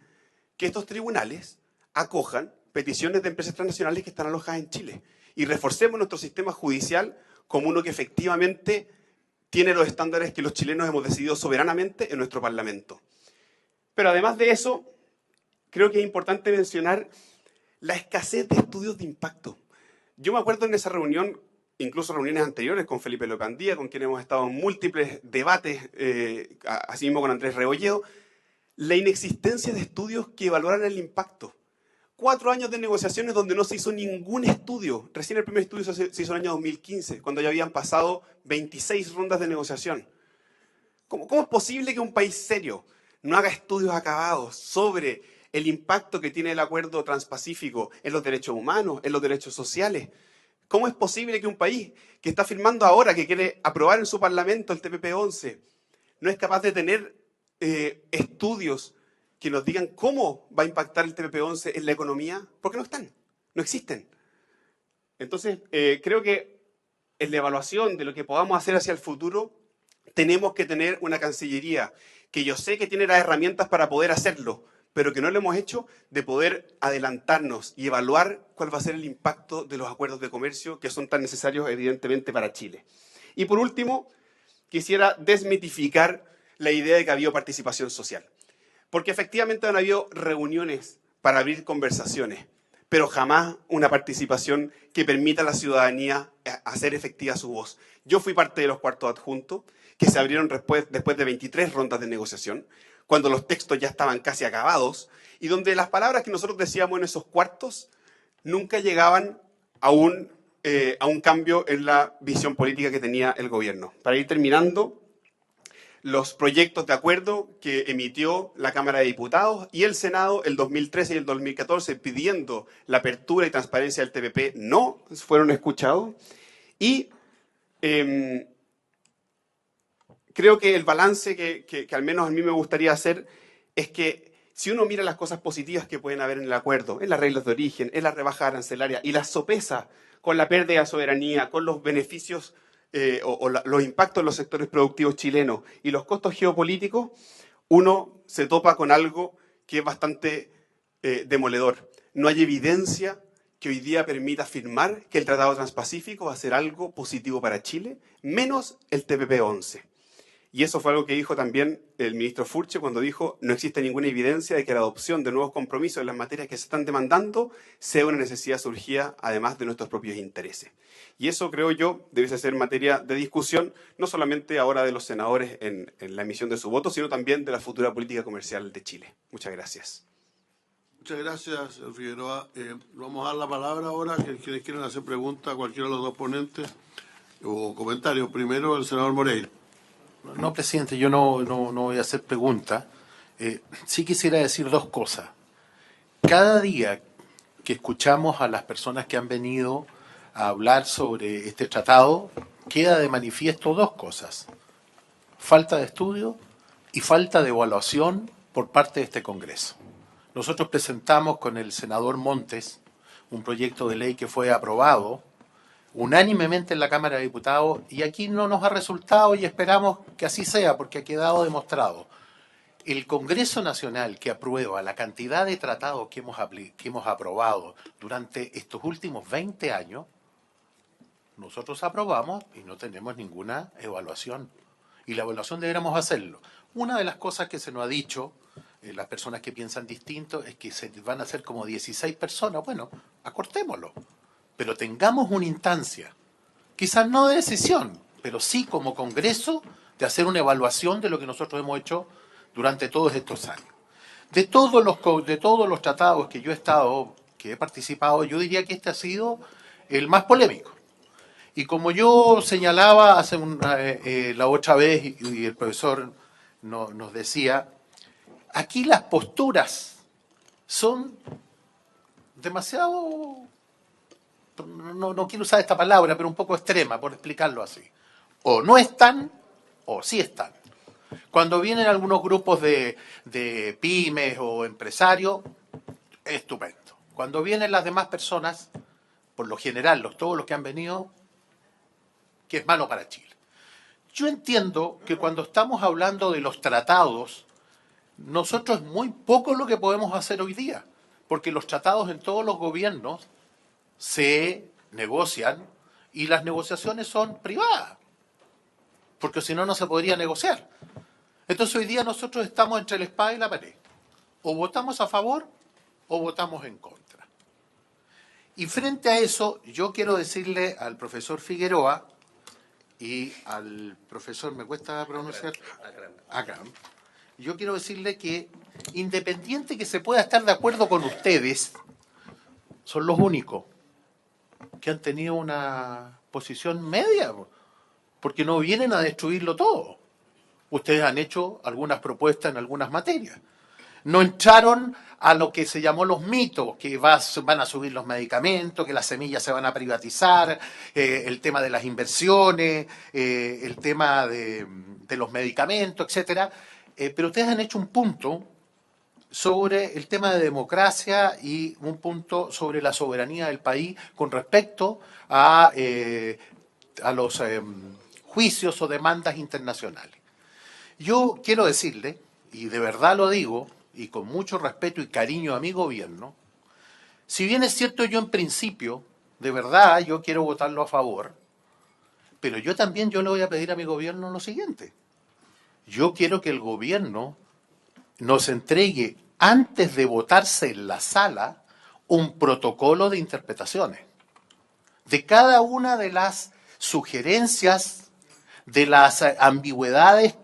que estos tribunales acojan peticiones de empresas transnacionales que están alojadas en Chile. Y reforcemos nuestro sistema judicial como uno que efectivamente tiene los estándares que los chilenos hemos decidido soberanamente en nuestro Parlamento. Pero además de eso, creo que es importante mencionar la escasez de estudios de impacto. Yo me acuerdo en esa reunión, incluso reuniones anteriores con Felipe Locandía, con quien hemos estado en múltiples debates, así mismo con Andrés Rebolledo, la inexistencia de estudios que evaluaran el impacto. 4 años de negociaciones donde no se hizo ningún estudio. Recién el primer estudio se hizo en el año 2015, cuando ya habían pasado 26 rondas de negociación. ¿Cómo es posible que un país serio no haga estudios acabados sobre el impacto que tiene el acuerdo transpacífico en los derechos humanos, en los derechos sociales? ¿Cómo es posible que un país que está firmando ahora, que quiere aprobar en su parlamento el TPP-11, no es capaz de tener estudios que nos digan cómo va a impactar el TPP-11 en la economía? Porque no están, no existen. Entonces, creo que en la evaluación de lo que podamos hacer hacia el futuro, tenemos que tener una Cancillería que yo sé que tiene las herramientas para poder hacerlo, pero que no lo hemos hecho, de poder adelantarnos y evaluar cuál va a ser el impacto de los acuerdos de comercio que son tan necesarios, evidentemente, para Chile. Y por último, quisiera desmitificar la idea de que ha habido participación social. Porque efectivamente han habido reuniones para abrir conversaciones, pero jamás una participación que permita a la ciudadanía hacer efectiva su voz. Yo fui parte de los cuartos adjuntos, que se abrieron después de 23 rondas de negociación, cuando los textos ya estaban casi acabados, y donde las palabras que nosotros decíamos en esos cuartos nunca llegaban a un cambio en la visión política que tenía el gobierno. Para ir terminando, los proyectos de acuerdo que emitió la Cámara de Diputados y el Senado el 2013 y el 2014 pidiendo la apertura y transparencia del TPP no fueron escuchados. Y creo que el balance que al menos a mí me gustaría hacer es que si uno mira las cosas positivas que pueden haber en el acuerdo, en las reglas de origen, en la rebaja arancelaria y las sopesa con la pérdida de soberanía, con los beneficios los impactos en los sectores productivos chilenos y los costos geopolíticos, uno se topa con algo que es bastante demoledor. No hay evidencia que hoy día permita afirmar que el Tratado Transpacífico va a ser algo positivo para Chile, menos el TPP-11. Y eso fue algo que dijo también el ministro Furche cuando dijo: no existe ninguna evidencia de que la adopción de nuevos compromisos en las materias que se están demandando sea una necesidad surgida además de nuestros propios intereses. Y eso, creo yo, debe ser materia de discusión, no solamente ahora de los senadores en la emisión de su voto, sino también de la futura política comercial de Chile. Muchas gracias. Muchas gracias, señor Figueroa. Vamos a dar la palabra ahora a quienes quieran hacer preguntas a cualquiera de los dos ponentes o comentarios. Primero, el senador Moreira. No, presidente, yo no voy a hacer preguntas. Sí quisiera decir dos cosas. Cada día que escuchamos a las personas que han venido a hablar sobre este tratado, queda de manifiesto dos cosas: falta de estudio y falta de evaluación por parte de este Congreso. Nosotros presentamos con el senador Montes un proyecto de ley que fue aprobado unánimemente en la Cámara de Diputados, y aquí no nos ha resultado, y esperamos que así sea, porque ha quedado demostrado. El Congreso Nacional que aprueba la cantidad de tratados que hemos aprobado durante estos últimos 20 años, nosotros aprobamos y no tenemos ninguna evaluación. Y la evaluación deberíamos hacerlo. Una de las cosas que se nos ha dicho, las personas que piensan distinto, es que se van a hacer como 16 personas. Bueno, acortémoslo. Pero tengamos una instancia, quizás no de decisión, pero sí como Congreso, de hacer una evaluación de lo que nosotros hemos hecho durante todos estos años. De todos los tratados que yo he estado, que he participado, yo diría que este ha sido el más polémico. Y como yo señalaba la otra vez, y el profesor nos decía, aquí las posturas son demasiado, no quiero usar esta palabra, pero un poco extrema, por explicarlo así. O no están, o sí están. Cuando vienen algunos grupos de pymes o empresarios, estupendo. Cuando vienen las demás personas, por lo general, todos los que han venido, que es malo para Chile. Yo entiendo que cuando estamos hablando de los tratados, nosotros es muy poco lo que podemos hacer hoy día, porque los tratados en todos los gobiernos se negocian y las negociaciones son privadas, porque si no, no se podría negociar. Entonces hoy día nosotros estamos entre la espada y la pared. O votamos a favor o votamos en contra. Y frente a eso, yo quiero decirle al profesor Figueroa y al profesor, ¿me cuesta pronunciar? Akram. Yo quiero decirle que, independiente que se pueda estar de acuerdo con ustedes, son los únicos que han tenido una posición media, porque no vienen a destruirlo todo. Ustedes han hecho algunas propuestas en algunas materias. No entraron a lo que se llamó los mitos, que van a subir los medicamentos, que las semillas se van a privatizar, el tema de las inversiones, el tema de los medicamentos, etcétera. Pero ustedes han hecho un punto sobre el tema de democracia y un punto sobre la soberanía del país con respecto a los juicios o demandas internacionales. Yo quiero decirle, y de verdad lo digo, y con mucho respeto y cariño a mi gobierno, si bien es cierto yo en principio, de verdad yo quiero votarlo a favor, pero yo también le voy a pedir a mi gobierno lo siguiente. Yo quiero que el gobierno nos entregue, antes de votarse en la sala, un protocolo de interpretaciones de cada una de las sugerencias, de las ambigüedades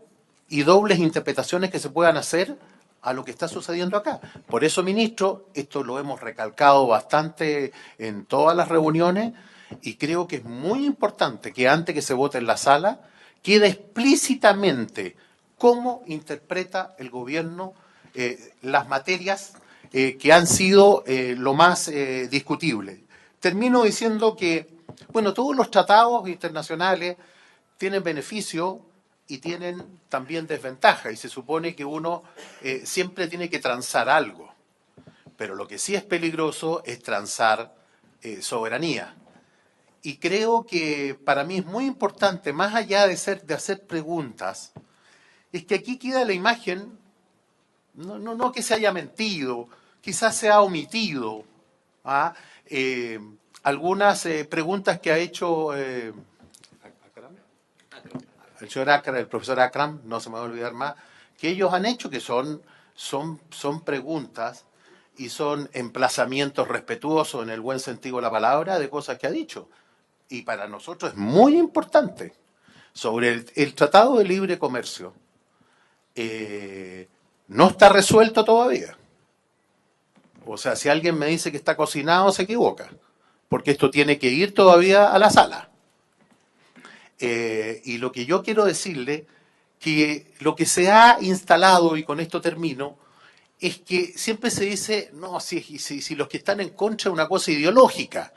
y dobles interpretaciones que se puedan hacer a lo que está sucediendo acá. Por eso, ministro, esto lo hemos recalcado bastante en todas las reuniones y creo que es muy importante que antes que se vote en la sala quede explícitamente cómo interpreta el gobierno las materias que han sido lo más discutible. Termino diciendo que, bueno, todos los tratados internacionales tienen beneficio y tienen también desventaja, y se supone que uno siempre tiene que transar algo. Pero lo que sí es peligroso es transar soberanía. Y creo que para mí es muy importante, más allá de hacer preguntas, es que aquí queda la imagen, no que se haya mentido, quizás se ha omitido algunas preguntas que ha hecho el señor Akram, el profesor Akram, no se me va a olvidar más, que ellos han hecho, que son preguntas y son emplazamientos respetuosos en el buen sentido de la palabra de cosas que ha dicho. Y para nosotros es muy importante sobre el Tratado de Libre Comercio. No está resuelto todavía. O sea, si alguien me dice que está cocinado, se equivoca, porque esto tiene que ir todavía a la sala. Y lo que yo quiero decirle, que lo que se ha instalado, y con esto termino, es que siempre se dice, no, si los que están en contra es una cosa ideológica,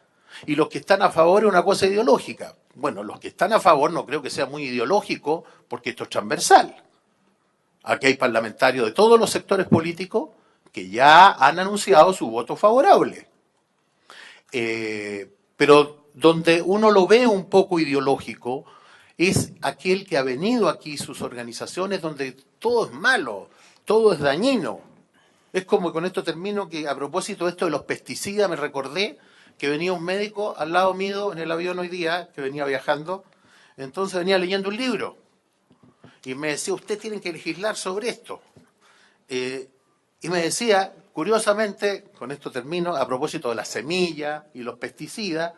y los que están a favor es una cosa ideológica. Bueno, los que están a favor no creo que sea muy ideológico, porque esto es transversal. Aquí hay parlamentarios de todos los sectores políticos que ya han anunciado su voto favorable. Pero donde uno lo ve un poco ideológico es aquel que ha venido aquí, sus organizaciones, donde todo es malo, todo es dañino. Es como, con esto termino, que a propósito de esto de los pesticidas, me recordé que venía un médico al lado mío en el avión hoy día, que venía viajando, entonces venía leyendo un libro, y me decía, usted tiene que legislar sobre esto. Y me decía, curiosamente, con esto termino, a propósito de las semillas y los pesticidas,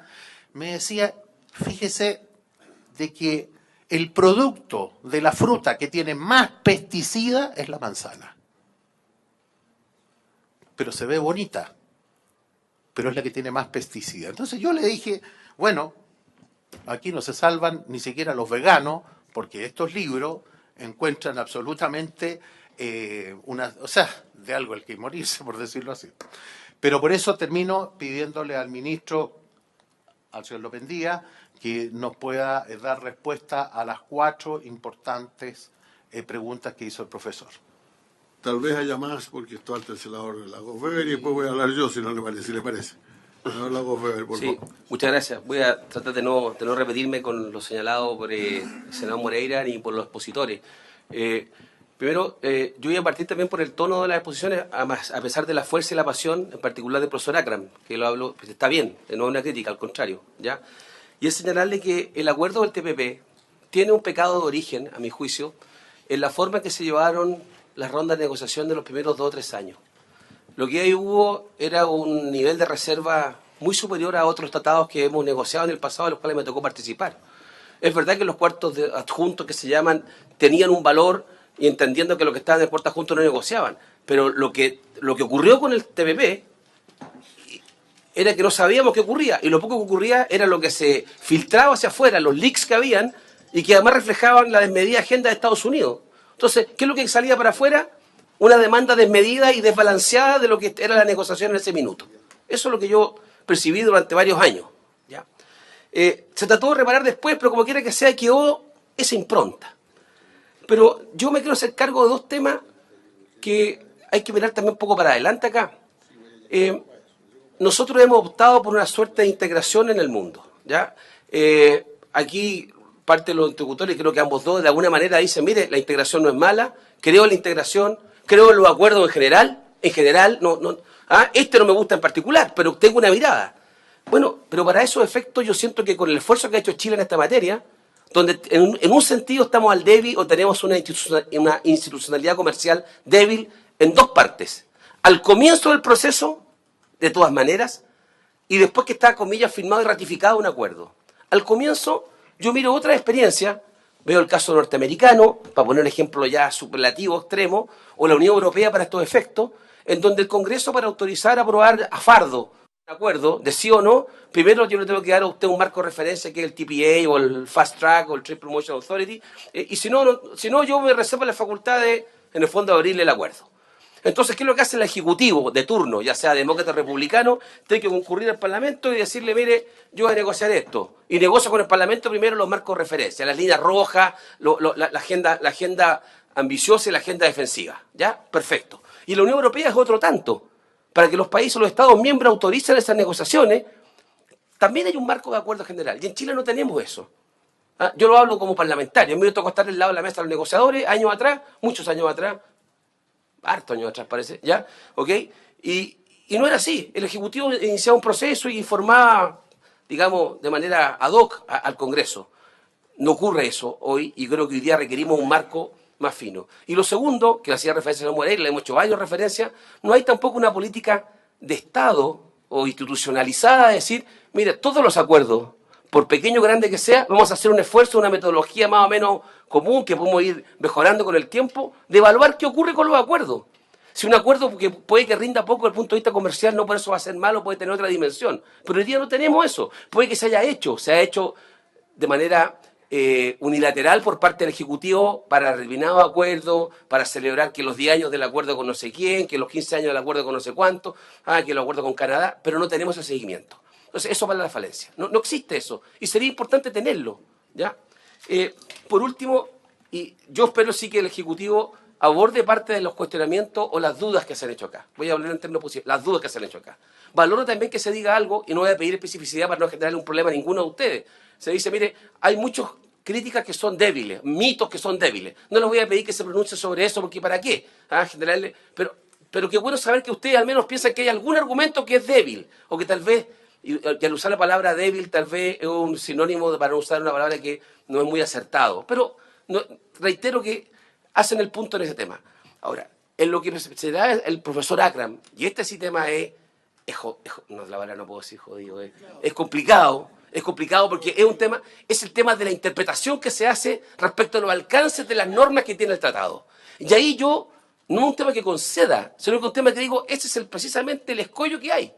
me decía, fíjese de que el producto de la fruta que tiene más pesticida es la manzana. Pero se ve bonita. pero es la que tiene más pesticidas. Entonces yo le dije, bueno, aquí no se salvan ni siquiera los veganos, porque estos libros encuentran absolutamente o sea, de algo el que morirse, por decirlo así. Pero por eso termino pidiéndole al ministro, al señor López Díaz, que nos pueda dar respuesta a las 4 importantes preguntas que hizo el profesor. Tal vez haya más, porque esto falta el senador Lagos Weber y después voy a hablar yo, si no le parece, si le parece. Senador Lagos Weber, por Sí, favor. muchas gracias. Voy a tratar de no repetirme con lo señalado por el senador Moreira ni por los expositores. Primero, yo voy a partir también por el tono de las exposiciones, a pesar de la fuerza y la pasión, en particular del profesor Akram, que lo hablo, pues está bien, no es una crítica, al contrario, ¿ya? Y es señalarle que el acuerdo del TPP tiene un pecado de origen, a mi juicio, en la forma en que se llevaron las rondas de negociación de los primeros 2 o 3 años. Lo que ahí hubo era un nivel de reserva muy superior a otros tratados que hemos negociado en el pasado, en los cuales me tocó participar. Es verdad que los cuartos de adjuntos que se llaman tenían un valor, y entendiendo que lo que estaba en el puerto adjunto no negociaban, pero lo que ocurrió con el TPP era que no sabíamos qué ocurría, y lo poco que ocurría era lo que se filtraba hacia afuera, los leaks que habían, y que además reflejaban la desmedida agenda de Estados Unidos. Entonces, ¿qué es lo que salía para afuera? Una demanda desmedida y desbalanceada de lo que era la negociación en ese minuto. Eso es lo que yo percibí durante varios años, ¿ya? Se trató de reparar después, pero como quiera que sea, quedó esa impronta. Pero yo me quiero hacer cargo de 2 temas que hay que mirar también un poco para adelante acá. Nosotros hemos optado por una suerte de integración en el mundo, ¿ya? Aquí parte de los interlocutores, creo que ambos dos de alguna manera dicen, mire, la integración no es mala, creo en la integración, creo en los acuerdos en general, este no me gusta en particular, pero tengo una mirada. Bueno, pero para esos efectos yo siento que con el esfuerzo que ha hecho Chile en esta materia, donde en un sentido estamos al débil o tenemos una institucionalidad comercial débil en 2 partes. Al comienzo del proceso, de todas maneras, y después que está, comillas, firmado y ratificado un acuerdo. Al comienzo, yo miro otra experiencia, veo el caso norteamericano, para poner un ejemplo ya superlativo, extremo, o la Unión Europea para estos efectos, en donde el Congreso, para autorizar, aprobar a fardo un acuerdo de sí o no, primero yo le tengo que dar a usted un marco de referencia que es el TPA o el Fast Track o el Trade Promotion Authority, y si no, yo me reservo la facultad de, en el fondo, abrirle el acuerdo. Entonces, ¿qué es lo que hace el Ejecutivo de turno, ya sea demócrata o republicano? Tiene que concurrir al Parlamento y decirle, mire, yo voy a negociar esto. Y negocio con el Parlamento primero los marcos de referencia, las líneas rojas, la agenda ambiciosa y la agenda defensiva. ¿Ya? Perfecto. Y la Unión Europea es otro tanto. Para que los países, los Estados miembros autoricen esas negociaciones, también hay un marco de acuerdo general. Y en Chile no tenemos eso. Yo lo hablo como parlamentario. A mí me tocó estar al lado de la mesa de los negociadores años atrás, muchos años atrás, hartos años atrás parece, ¿ya? ¿Ok? Y no era así. El Ejecutivo iniciaba un proceso y informaba, digamos, de manera ad hoc al Congreso. No ocurre eso hoy y creo que hoy día requerimos un marco más fino. Y lo segundo, que le hacía referencia a Moreira, le hemos hecho varios referencias, no hay tampoco una política de Estado o institucionalizada de decir, mire, todos los acuerdos, por pequeño o grande que sea, vamos a hacer un esfuerzo, una metodología más o menos común que podemos ir mejorando con el tiempo, de evaluar qué ocurre con los acuerdos. Si un acuerdo que puede que rinda poco desde el punto de vista comercial, no por eso va a ser malo, puede tener otra dimensión. Pero hoy día no tenemos eso. Puede que se ha hecho de manera unilateral por parte del Ejecutivo para determinado acuerdo, para celebrar que los 10 años del acuerdo con no sé quién, que los 15 años del acuerdo con no sé cuánto, que el acuerdo con Canadá, pero no tenemos el seguimiento. Entonces, eso para la falencia. No existe eso. Y sería importante tenerlo, ¿ya? Por último, y yo espero sí que el Ejecutivo aborde parte de los cuestionamientos o las dudas que se han hecho acá. Voy a hablar en términos posibles, las dudas que se han hecho acá. Valoro también que se diga algo, y no voy a pedir especificidad para no generarle un problema a ninguno de ustedes. Se dice, mire, hay muchas críticas que son débiles, mitos que son débiles. No les voy a pedir que se pronuncie sobre eso, porque ¿para qué? Generarle, pero qué bueno saber que ustedes al menos piensan que hay algún argumento que es débil, o que tal vez, y al usar la palabra débil, tal vez es un sinónimo para usar una palabra que no es muy acertado. Pero reitero que hacen el punto en ese tema. Ahora, en lo que se da el profesor Akram, y este sí tema no, la verdad no puedo decir jodido, es complicado porque es el tema de la interpretación que se hace respecto a los alcances de las normas que tiene el tratado. Y ahí no es un tema que conceda, sino que es un tema que digo, ese es precisamente el escollo que hay.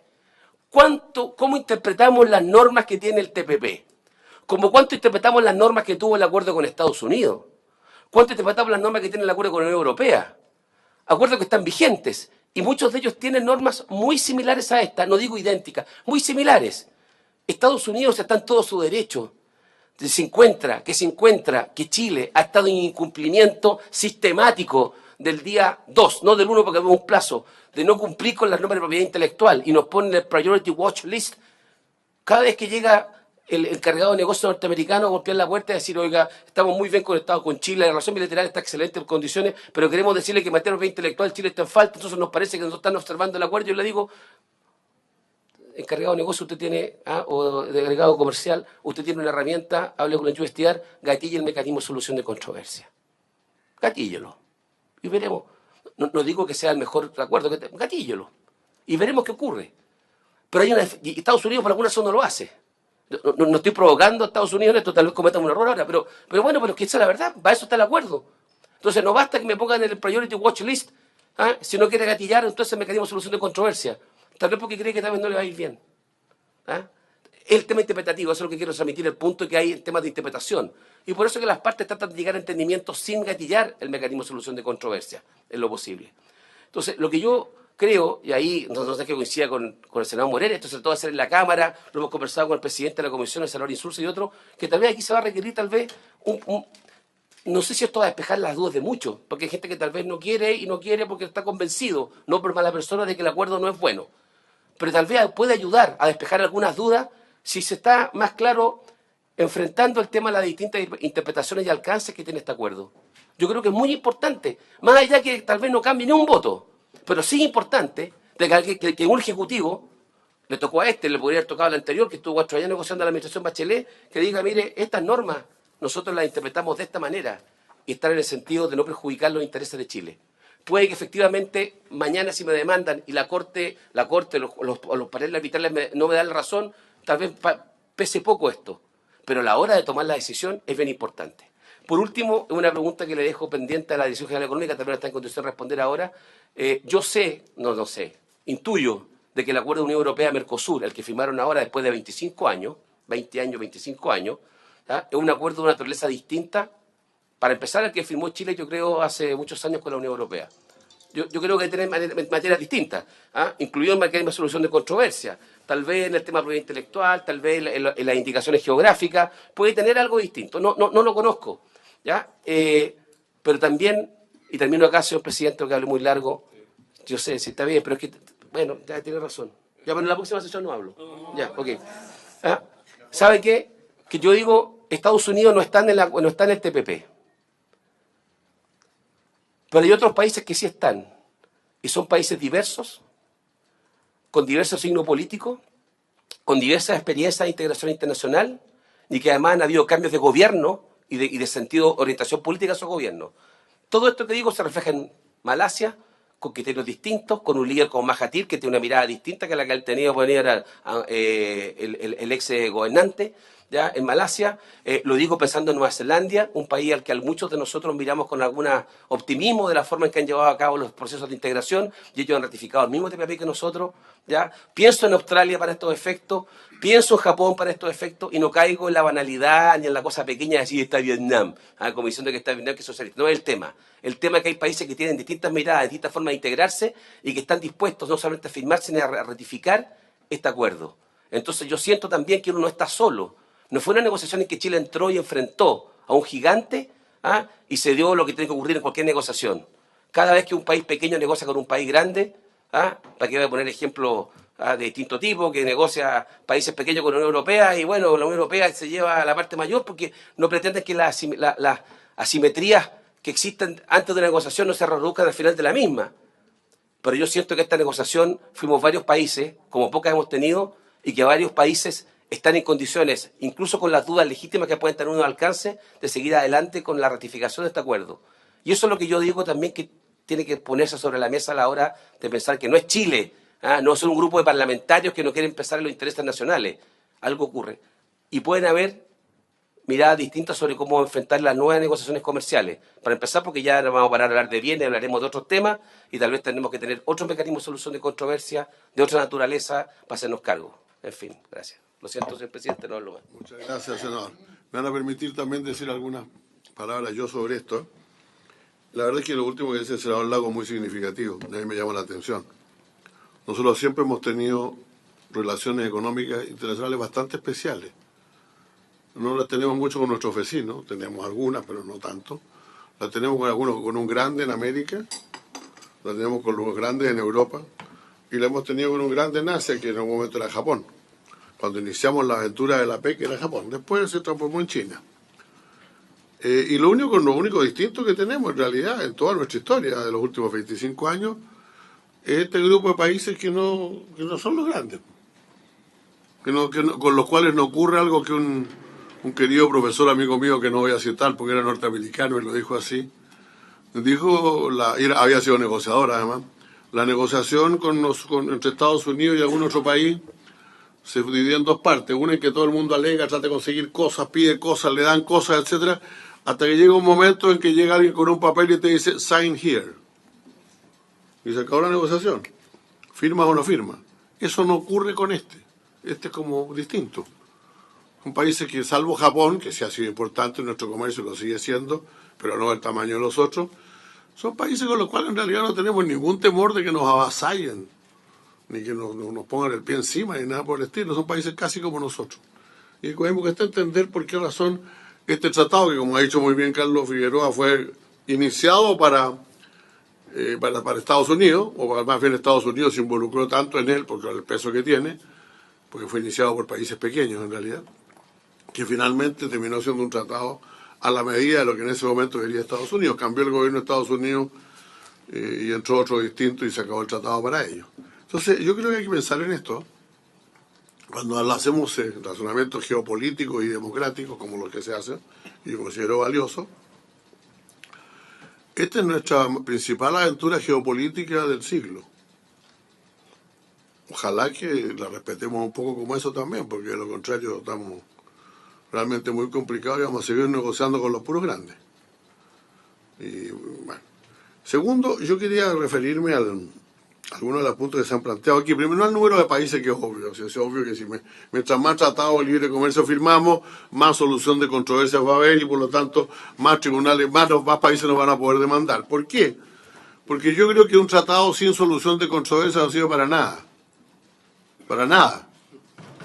¿Cómo interpretamos las normas que tiene el TPP? ¿Cómo cuánto interpretamos las normas que tuvo el acuerdo con Estados Unidos? ¿Cuánto interpretamos las normas que tiene el acuerdo con la Unión Europea? Acuerdos que están vigentes. Y muchos de ellos tienen normas muy similares a esta, no digo idénticas, muy similares. Estados Unidos está en todo su derecho. Se encuentra que Chile ha estado en incumplimiento sistemático del día 2, no del 1 porque vemos un plazo, de no cumplir con las normas de propiedad intelectual y nos ponen el Priority Watch List. Cada vez que llega el encargado de negocios norteamericano a golpear la puerta y decir, oiga, estamos muy bien conectados con Chile, la relación bilateral está excelente en condiciones, pero queremos decirle que en materia de propiedad intelectual Chile está en falta, entonces nos parece que no están observando el acuerdo. Yo le digo, encargado de negocio usted tiene, o delegado comercial, usted tiene una herramienta, hable con el investigar, gatille el mecanismo de solución de controversia. Gatíllelo. Y veremos. No digo que sea el mejor acuerdo, gatíllelo. Y veremos qué ocurre. Pero y Estados Unidos por alguna razón no lo hace. No estoy provocando a Estados Unidos en esto, tal vez cometan un error ahora, pero bueno, pero es que esa es la verdad, para eso está el acuerdo. Entonces no basta que me pongan en el Priority Watch List, si no quiere gatillar, entonces el mecanismo de solución de controversia. Tal vez porque cree que tal vez no le va a ir bien. El tema interpretativo, eso es lo que quiero transmitir, el punto que hay en temas de interpretación. Y por eso que las partes tratan de llegar a entendimientos sin gatillar el mecanismo de solución de controversia, en lo posible. Entonces, lo que yo creo, y ahí no sé que coincida con el senador Moreira, esto se trató de hacer en la Cámara, lo hemos conversado con el presidente de la Comisión, el senador Insulza y otro, que tal vez aquí se va a requerir tal vez no sé si esto va a despejar las dudas de muchos, porque hay gente que tal vez no quiere y no quiere porque está convencido, no por mala persona, de que el acuerdo no es bueno. Pero tal vez puede ayudar a despejar algunas dudas si se está más claro enfrentando el tema de las distintas interpretaciones y alcances que tiene este acuerdo. Yo creo que es muy importante, más allá que tal vez no cambie ni un voto, pero sí es importante de que un ejecutivo, le tocó a le podría haber tocado al anterior, que estuvo 4 años negociando a la administración Bachelet, que diga, mire, estas normas nosotros las interpretamos de esta manera y están en el sentido de no perjudicar los intereses de Chile. Puede que efectivamente mañana si me demandan y la Corte los paneles arbitrales no me dan la razón, tal vez pese poco esto, pero a la hora de tomar la decisión es bien importante. Por último, una pregunta que le dejo pendiente a la Dirección General Económica, tal vez no está en condición de responder ahora. Yo sé, intuyo de que el acuerdo de Unión Europea-Mercosur, el que firmaron ahora después de 25 años, es un acuerdo de una naturaleza distinta. Para empezar, el que firmó Chile, yo creo, hace muchos años con la Unión Europea. Yo creo que tiene materias distintas, incluido en materia de solución de controversia. Tal vez en el tema de propiedad intelectual, tal vez en las indicaciones geográficas, puede tener algo distinto. No lo conozco, ¿ya? Pero también, y termino acá, señor presidente, que hable muy largo, yo sé si está bien, pero es que, bueno, ya tiene razón. Ya, pero en la próxima sesión no hablo. Ya, ok. ¿Sabe qué? Que yo digo, Estados Unidos no está en el TPP. Pero hay otros países que sí están, y son países diversos, con diversos signos políticos, con diversas experiencias de integración internacional, y que además han habido cambios de gobierno y de sentido, orientación política a esos gobiernos. Todo esto que digo se refleja en Malasia, con criterios distintos, con un líder como Mahathir, que tiene una mirada distinta que la que él tenía por venir el ex gobernante, ¿ya? En Malasia, lo digo pensando en Nueva Zelanda, un país al que muchos de nosotros miramos con algún optimismo de la forma en que han llevado a cabo los procesos de integración, y ellos han ratificado el mismo TPP que nosotros, ¿ya? Pienso en Australia para estos efectos, pienso en Japón para estos efectos, y no caigo en la banalidad ni en la cosa pequeña de decir está Vietnam, como diciendo que está Vietnam, que es socialista. No es el tema. El tema es que hay países que tienen distintas miradas, distintas formas de integrarse, y que están dispuestos no solamente a firmar, sino a ratificar este acuerdo. Entonces yo siento también que uno no está solo. No fue una negociación en que Chile entró y enfrentó a un gigante y se dio lo que tiene que ocurrir en cualquier negociación. Cada vez que un país pequeño negocia con un país grande, para que voy a poner ejemplos de distinto tipo, que negocia países pequeños con la Unión Europea, y bueno, la Unión Europea se lleva la parte mayor porque no pretende que las asimetrías que existen antes de la negociación no se reduzcan al final de la misma. Pero yo siento que esta negociación fuimos varios países, como pocas hemos tenido, y que varios países están en condiciones, incluso con las dudas legítimas que pueden tener uno alcance, de seguir adelante con la ratificación de este acuerdo. Y eso es lo que yo digo también que tiene que ponerse sobre la mesa a la hora de pensar que no es Chile, no son un grupo de parlamentarios que no quieren pensar en los intereses nacionales. Algo ocurre. Y pueden haber miradas distintas sobre cómo enfrentar las nuevas negociaciones comerciales. Para empezar, porque ya no vamos a parar de hablar de bienes, hablaremos de otros temas y tal vez tenemos que tener otros mecanismos de solución de controversia de otra naturaleza para hacernos cargo. En fin, gracias. Lo siento, señor presidente, no hablo más. Muchas gracias, senador. Me van a permitir también decir algunas palabras yo sobre esto. La verdad es que lo último que dice el senador Lago es muy significativo, a mí me llama la atención. Nosotros siempre hemos tenido relaciones económicas internacionales bastante especiales. No las tenemos mucho con nuestros vecinos, tenemos algunas, pero no tanto. Las tenemos con algunos, con un grande en América, las tenemos con los grandes en Europa, y la hemos tenido con un grande en Asia, que en algún momento era Japón. Cuando iniciamos la aventura de la PEC era Japón, después se transformó en China. Y lo único distinto que tenemos en realidad en toda nuestra historia de los últimos 25 años es este grupo de países que no son los grandes, con los cuales no ocurre algo que un querido profesor amigo mío, que no voy a citar porque era norteamericano y lo dijo así, había sido negociador además, la negociación entre Estados Unidos y algún otro país se dividía en dos partes, una en que todo el mundo alega, trata de conseguir cosas, pide cosas, le dan cosas, etcétera, hasta que llega un momento en que llega alguien con un papel y te dice, sign here. Y se acabó la negociación. ¿Firmas o no firmas? Eso no ocurre con este. Este es como distinto. Son países que, salvo Japón, que sí ha sido importante en nuestro comercio, lo sigue siendo, pero no del tamaño de los otros, son países con los cuales en realidad no tenemos ningún temor de que nos avasallen, ni que nos pongan el pie encima, ni nada por el estilo. Son países casi como nosotros. Y tenemos que entender por qué razón este tratado, que como ha dicho muy bien Carlos Figueroa, fue iniciado para Estados Unidos, o más bien Estados Unidos se involucró tanto en él, porque el peso que tiene, porque fue iniciado por países pequeños en realidad, que finalmente terminó siendo un tratado a la medida de lo que en ese momento quería Estados Unidos. Cambió el gobierno de Estados Unidos y entró otro distinto y se acabó el tratado para ellos. Entonces, yo creo que hay que pensar en esto cuando hacemos razonamientos geopolíticos y democráticos, como los que se hacen, y yo considero valioso. Esta es nuestra principal aventura geopolítica del siglo. Ojalá que la respetemos un poco como eso también, porque de lo contrario estamos realmente muy complicados y vamos a seguir negociando con los puros grandes. Y bueno. Segundo, yo quería referirme a algunos de los puntos que se han planteado aquí. Primero, al número de países, que es obvio. O sea, es obvio que mientras más tratados de libre comercio firmamos, más solución de controversias va a haber y por lo tanto más tribunales, más países nos van a poder demandar. ¿Por qué? Porque yo creo que un tratado sin solución de controversias no sirve para nada. Para nada.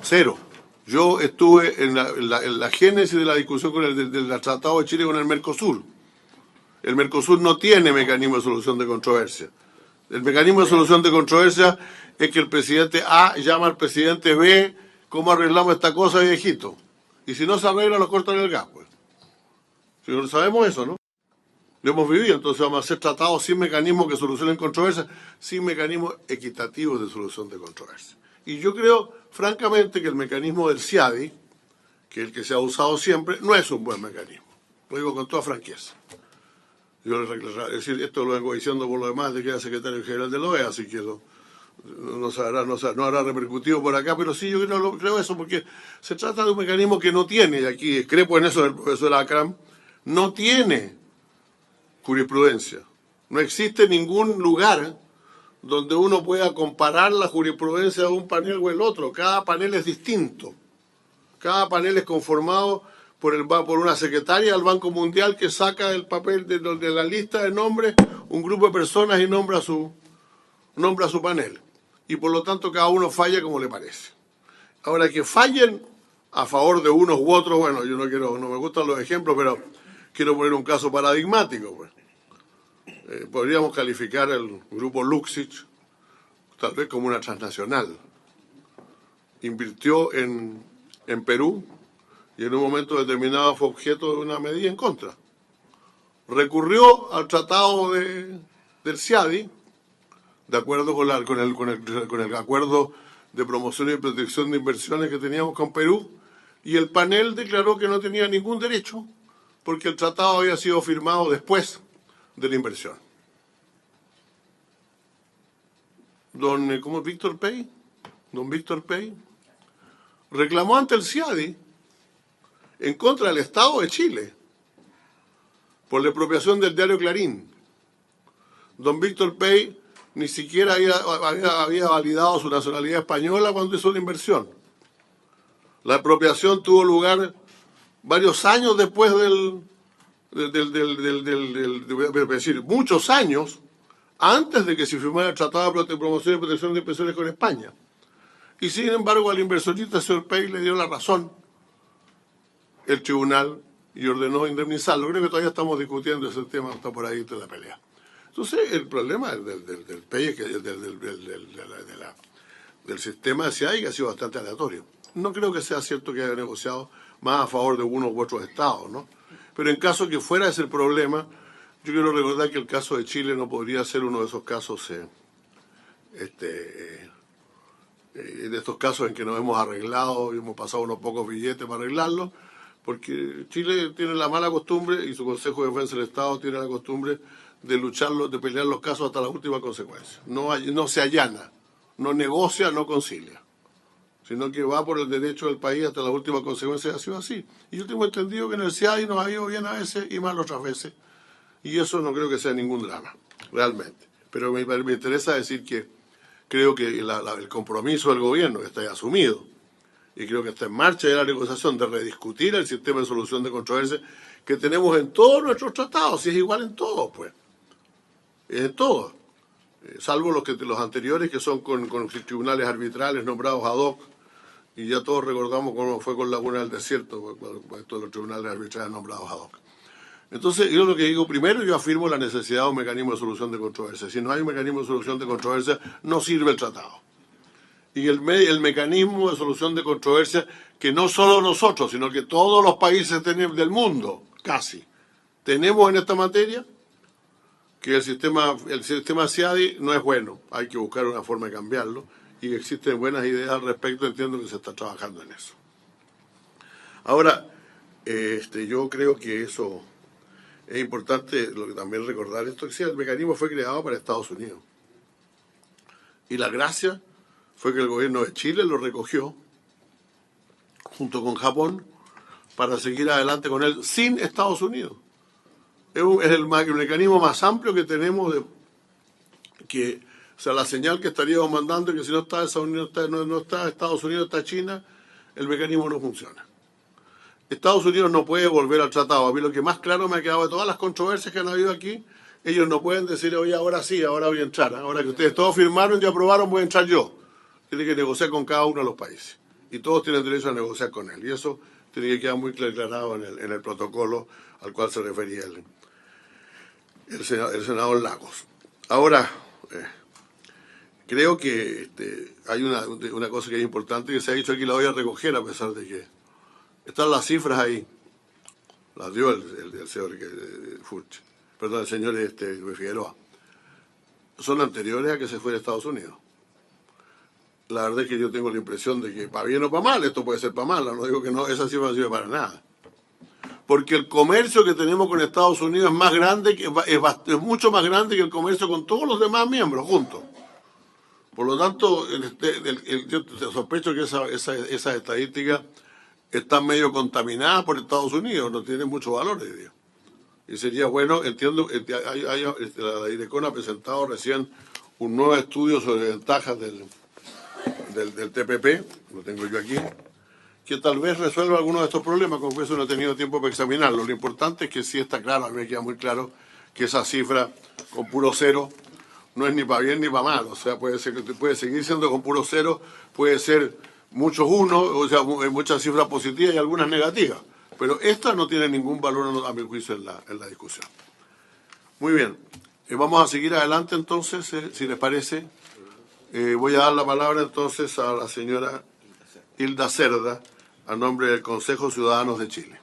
Cero. Yo estuve en la génesis de la discusión del Tratado de Chile con el Mercosur. El Mercosur no tiene mecanismo de solución de controversia. El mecanismo de solución de controversia es que el presidente A llama al presidente B, ¿cómo arreglamos esta cosa, viejito? Y si no se arregla, los cortan el gas, pues. Si no sabemos eso, ¿no? Lo hemos vivido, entonces vamos a hacer tratados sin mecanismos que solucionen controversias, sin mecanismos equitativos de solución de controversias. Y yo creo, francamente, que el mecanismo del CIADI, que es el que se ha usado siempre, no es un buen mecanismo. Lo digo con toda franqueza. Yo, es decir, esto lo vengo diciendo por lo demás de que era secretario general de la OEA, así que no habrá repercutido por acá, pero sí, yo creo eso, porque se trata de un mecanismo que no tiene, y aquí discrepo en eso del profesor Akram, no tiene jurisprudencia. No existe ningún lugar donde uno pueda comparar la jurisprudencia de un panel o el otro. Cada panel es distinto. Cada panel es conformado por una secretaria del Banco Mundial que saca el papel de la lista de nombres, un grupo de personas y nombra a su panel. Y por lo tanto cada uno falla como le parece. Ahora, que fallen a favor de unos u otros, bueno, yo no me gustan los ejemplos, pero quiero poner un caso paradigmático, pues. Podríamos calificar el grupo Luxich tal vez como una transnacional. Invirtió en Perú y en un momento determinado fue objeto de una medida en contra. Recurrió al tratado del CIADI, de acuerdo con el acuerdo de promoción y protección de inversiones que teníamos con Perú, y el panel declaró que no tenía ningún derecho porque el tratado había sido firmado después de la inversión. ¿Cómo es Víctor Pey? Don Víctor Pey reclamó ante el CIADI en contra del Estado de Chile por la expropiación del diario Clarín. Don Víctor Pey ni siquiera había validado su nacionalidad española cuando hizo la inversión. La expropiación tuvo lugar varios años después es decir, muchos años antes de que se firmara el Tratado de Promoción y Protección de Inversiones con España. Y sin embargo al inversionista, señor Pey, le dio la razón el tribunal y ordenó indemnizarlo. Creo que todavía estamos discutiendo ese tema, está por ahí de la pelea. Entonces, el problema del PEI, del sistema de CIAI, que ha sido bastante aleatorio. No creo que sea cierto que haya negociado más a favor de unos u otros estados, ¿no? Pero en caso que fuera ese el problema, yo quiero recordar que el caso de Chile no podría ser uno de esos casos, de estos casos en que nos hemos arreglado y hemos pasado unos pocos billetes para arreglarlo, porque Chile tiene la mala costumbre y su Consejo de Defensa del Estado tiene la costumbre de lucharlos, de pelear los casos hasta la última consecuencia. No se allana, no negocia, no concilia, sino que va por el derecho del país hasta la última consecuencia. Ha sido así. Y yo tengo entendido que en el CIAI nos ha ido bien a veces y mal otras veces. Y eso no creo que sea ningún drama, realmente. Pero me interesa decir que creo que el compromiso del gobierno, que está asumido, y creo que está en marcha ya la negociación de rediscutir el sistema de solución de controversias que tenemos en todos nuestros tratados, y es igual en todos, pues. En todos. Salvo los anteriores, que son con tribunales arbitrales nombrados ad hoc, y ya todos recordamos cómo fue con Laguna del Desierto, con todos los tribunales arbitrales nombrados ad hoc. Entonces, yo lo que digo, primero yo afirmo la necesidad de un mecanismo de solución de controversias. Si no hay un mecanismo de solución de controversias, no sirve el tratado. Y el mecanismo de solución de controversias que no solo nosotros, sino que todos los países del mundo, casi, tenemos en esta materia, que el sistema CIADI no es bueno, hay que buscar una forma de cambiarlo, y existen buenas ideas al respecto, entiendo que se está trabajando en eso. Ahora, yo creo que eso es importante, lo que también recordar esto, que el mecanismo fue creado para Estados Unidos. Y la gracia fue que el gobierno de Chile lo recogió, junto con Japón, para seguir adelante con él sin Estados Unidos. Es el mecanismo más amplio que tenemos, o sea, la señal que estaríamos mandando es que si no está Estados Unidos, no está Estados Unidos, está China, el mecanismo no funciona. Estados Unidos no puede volver al tratado. A mí lo que más claro me ha quedado de todas las controversias que han habido aquí, ellos no pueden decir, oye, ahora sí, ahora voy a entrar. Ahora que ustedes todos firmaron y aprobaron, voy a entrar yo. Tiene que negociar con cada uno de los países. Y todos tienen derecho a negociar con él. Y eso tiene que quedar muy aclarado en el protocolo al cual se refería el senador Lagos. Ahora, creo que hay una cosa que es importante, que se ha dicho aquí, la voy a recoger a pesar de que están las cifras ahí. Las dio el señor Furch, perdón, el señor Figueroa. Son anteriores a que se fuera a Estados Unidos. La verdad es que yo tengo la impresión de que para bien o para mal, esto puede ser para mal, no digo que no, esa cifra no sirve para nada. Porque el comercio que tenemos con Estados Unidos es más grande, es mucho más grande que el comercio con todos los demás miembros juntos. Por lo tanto, yo sospecho que esas estadísticas están medio contaminadas por Estados Unidos, no tienen mucho valor hoy día. Y sería bueno, entiendo, la Direcon ha presentado recién un nuevo estudio sobre ventajas del TPP, lo tengo yo aquí, que tal vez resuelva algunos de estos problemas, como eso no he tenido tiempo para examinarlo. Lo importante es que sí está claro, a mí me queda muy claro que esa cifra con puro cero no es ni para bien ni para mal, o sea, puede seguir siendo con puro cero, puede ser muchos unos, o sea, muchas cifras positivas y algunas negativas, pero esta no tiene ningún valor, a mi juicio, en la discusión. Muy bien, vamos a seguir adelante entonces, si les parece. Voy a dar la palabra entonces a la señora Hilda Cerda, a nombre del Consejo Ciudadanos de Chile.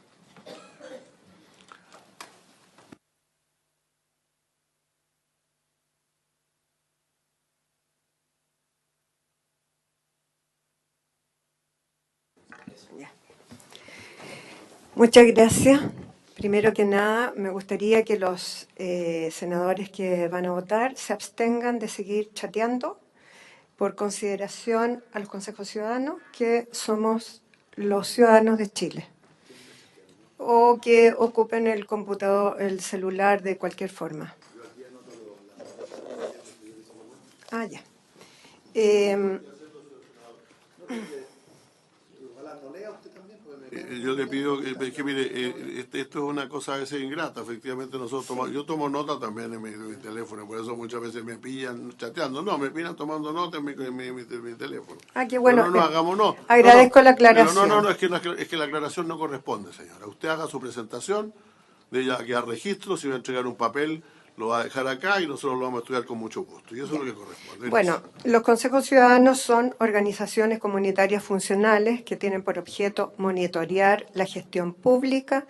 Muchas gracias. Primero que nada, me gustaría que los senadores que van a votar se abstengan de seguir chateando por consideración a los consejos ciudadanos, que somos los ciudadanos de Chile. o que ocupen el computador, el celular de cualquier forma. Ah, ya. Yo le pido que mire, esto es una cosa a veces ingrata. Efectivamente, yo tomo nota también en mi teléfono, por eso muchas veces me pillan chateando. No, me pillan tomando nota en mi teléfono. Ah, qué bueno. Pero no hagamos, no. Agradezco la Pero aclaración. es que la aclaración no corresponde, señora. Usted haga su presentación, de ella queda registro, si va a entregar un papel, lo va a dejar acá y nosotros lo vamos a estudiar con mucho gusto. Y eso es lo que corresponde. Bueno, los consejos ciudadanos son organizaciones comunitarias funcionales que tienen por objeto monitorear la gestión pública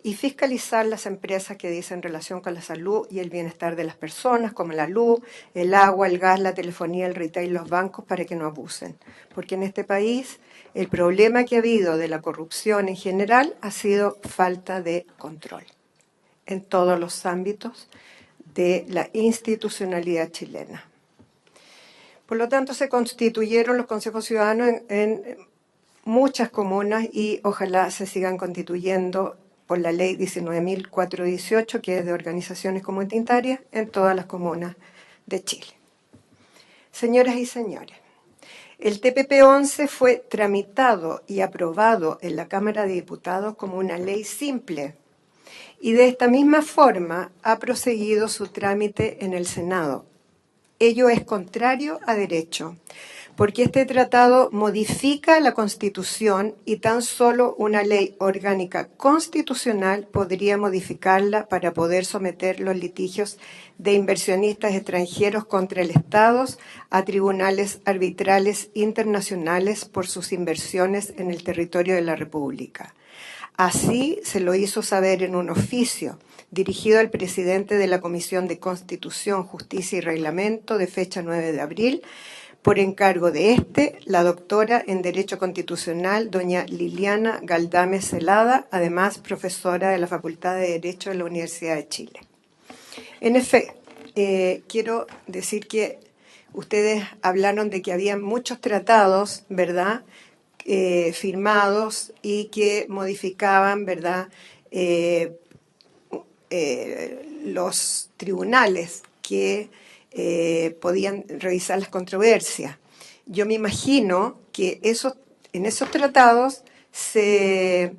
y fiscalizar las empresas que dicen relación con la salud y el bienestar de las personas, como la luz, el agua, el gas, la telefonía, el retail, los bancos, para que no abusen. Porque en este país el problema que ha habido de la corrupción en general ha sido falta de control en todos los ámbitos de la institucionalidad chilena. Por lo tanto, se constituyeron los consejos ciudadanos en muchas comunas y ojalá se sigan constituyendo por la ley 19.418, que es de organizaciones comunitarias, en todas las comunas de Chile. Señoras y señores, el TPP-11 fue tramitado y aprobado en la Cámara de Diputados como una ley simple, y de esta misma forma ha proseguido su trámite en el Senado. Ello es contrario a derecho, porque este tratado modifica la Constitución y tan solo una ley orgánica constitucional podría modificarla para poder someter los litigios de inversionistas extranjeros contra el Estado a tribunales arbitrales internacionales por sus inversiones en el territorio de la República. Así se lo hizo saber en un oficio dirigido al presidente de la Comisión de Constitución, Justicia y Reglamento de fecha 9 de abril, por encargo de la doctora en Derecho Constitucional, doña Liliana Galdames Celada, además profesora de la Facultad de Derecho de la Universidad de Chile. En efecto, quiero decir que ustedes hablaron de que había muchos tratados, ¿verdad?, firmados y que modificaban, ¿verdad?, los tribunales que podían revisar las controversias. Yo me imagino que en esos tratados se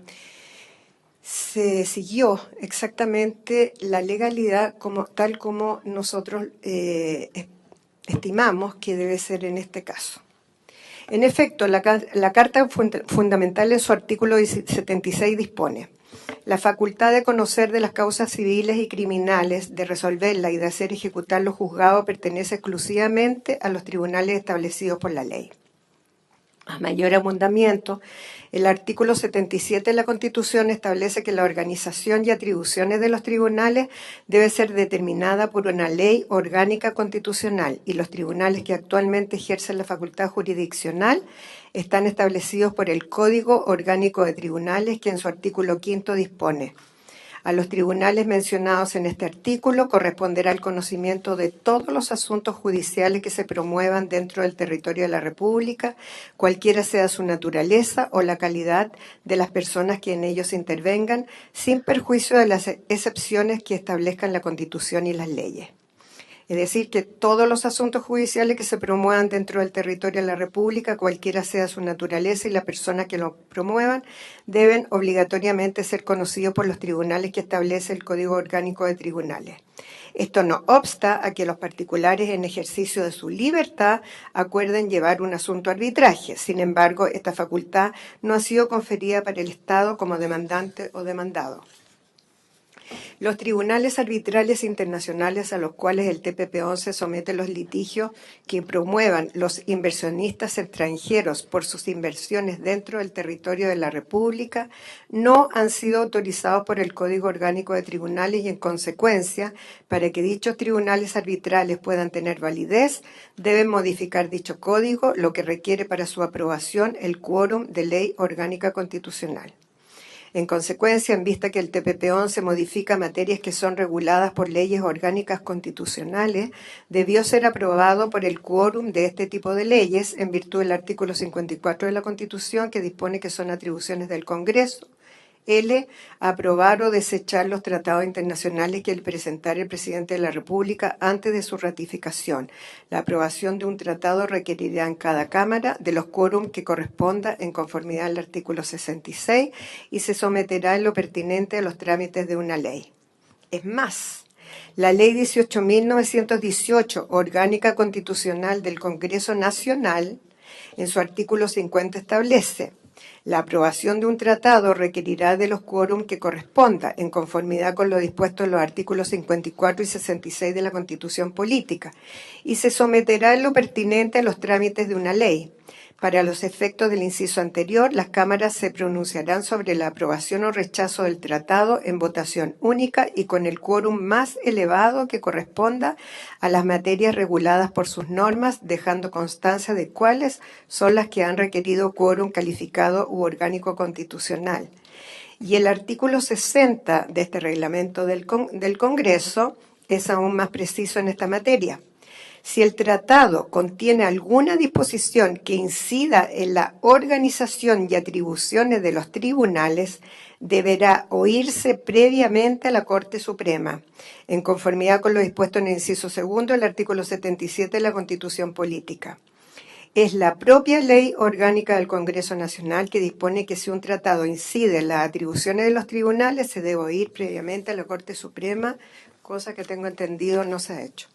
siguió exactamente la legalidad tal como nosotros estimamos que debe ser en este caso. En efecto, la Carta Fundamental en su artículo 76 dispone: la facultad de conocer de las causas civiles y criminales, de resolverlas y de hacer ejecutar los juzgados pertenece exclusivamente a los tribunales establecidos por la ley. A mayor abundamiento, el artículo 77 de la Constitución establece que la organización y atribuciones de los tribunales debe ser determinada por una ley orgánica constitucional y los tribunales que actualmente ejercen la facultad jurisdiccional están establecidos por el Código Orgánico de Tribunales, que en su artículo 5 dispone: a los tribunales mencionados en este artículo corresponderá el conocimiento de todos los asuntos judiciales que se promuevan dentro del territorio de la República, cualquiera sea su naturaleza o la calidad de las personas que en ellos intervengan, sin perjuicio de las excepciones que establezcan la Constitución y las leyes. Es decir, que todos los asuntos judiciales que se promuevan dentro del territorio de la República, cualquiera sea su naturaleza y las personas que lo promuevan, deben obligatoriamente ser conocidos por los tribunales que establece el Código Orgánico de Tribunales. Esto no obsta a que los particulares en ejercicio de su libertad acuerden llevar un asunto a arbitraje. Sin embargo, esta facultad no ha sido conferida para el Estado como demandante o demandado. Los tribunales arbitrales internacionales a los cuales el TPP-11 somete los litigios que promuevan los inversionistas extranjeros por sus inversiones dentro del territorio de la República no han sido autorizados por el Código Orgánico de Tribunales y, en consecuencia, para que dichos tribunales arbitrales puedan tener validez, deben modificar dicho código, lo que requiere para su aprobación el quórum de ley orgánica constitucional. En consecuencia, en vista que el TPP-11 modifica materias que son reguladas por leyes orgánicas constitucionales, debió ser aprobado por el quórum de este tipo de leyes en virtud del artículo 54 de la Constitución, que dispone que son atribuciones del Congreso L. Aprobar o desechar los tratados internacionales que presentara el presidente de la República antes de su ratificación. La aprobación de un tratado requerirá en cada Cámara de los quórum que corresponda en conformidad al artículo 66 y se someterá en lo pertinente a los trámites de una ley. Es más, la Ley 18.918, Orgánica Constitucional del Congreso Nacional, en su artículo 50 establece: la aprobación de un tratado requerirá de los quórum que corresponda, en conformidad con lo dispuesto en los artículos 54 y 66 de la Constitución Política, y se someterá en lo pertinente a los trámites de una ley. Para los efectos del inciso anterior, las cámaras se pronunciarán sobre la aprobación o rechazo del tratado en votación única y con el quórum más elevado que corresponda a las materias reguladas por sus normas, dejando constancia de cuáles son las que han requerido quórum calificado u orgánico constitucional. Y el artículo 60 de este reglamento del Congreso es aún más preciso en esta materia. Si el tratado contiene alguna disposición que incida en la organización y atribuciones de los tribunales, deberá oírse previamente a la Corte Suprema, en conformidad con lo dispuesto en el inciso segundo del artículo 77 de la Constitución Política. Es la propia Ley Orgánica del Congreso Nacional que dispone que si un tratado incide en las atribuciones de los tribunales, se debe oír previamente a la Corte Suprema, cosa que tengo entendido no se ha hecho.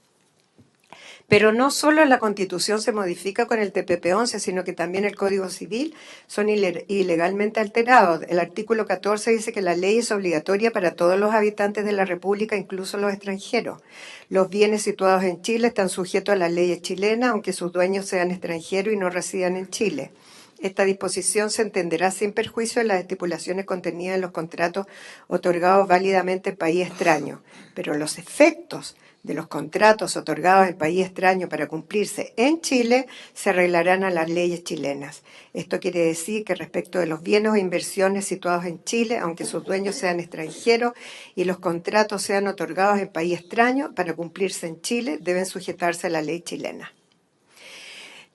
Pero no solo la Constitución se modifica con el TPP-11, sino que también el Código Civil son ilegalmente alterados. El artículo 14 dice que la ley es obligatoria para todos los habitantes de la República, incluso los extranjeros. Los bienes situados en Chile están sujetos a las leyes chilenas, aunque sus dueños sean extranjeros y no residan en Chile. Esta disposición se entenderá sin perjuicio de las estipulaciones contenidas en los contratos otorgados válidamente en país extraño, pero los efectos de los contratos otorgados en país extraño para cumplirse en Chile se arreglarán a las leyes chilenas. Esto quiere decir que respecto de los bienes o inversiones situados en Chile, aunque sus dueños sean extranjeros y los contratos sean otorgados en país extraño, para cumplirse en Chile deben sujetarse a la ley chilena.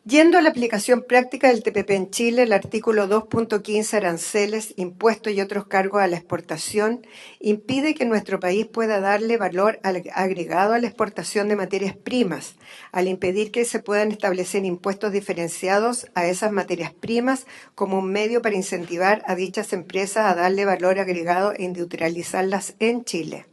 Yendo a la aplicación práctica del TPP en Chile, el artículo 2.15, aranceles, impuestos y otros cargos a la exportación, impide que nuestro país pueda darle valor agregado a la exportación de materias primas, al impedir que se puedan establecer impuestos diferenciados a esas materias primas como un medio para incentivar a dichas empresas a darle valor agregado e industrializarlas en Chile.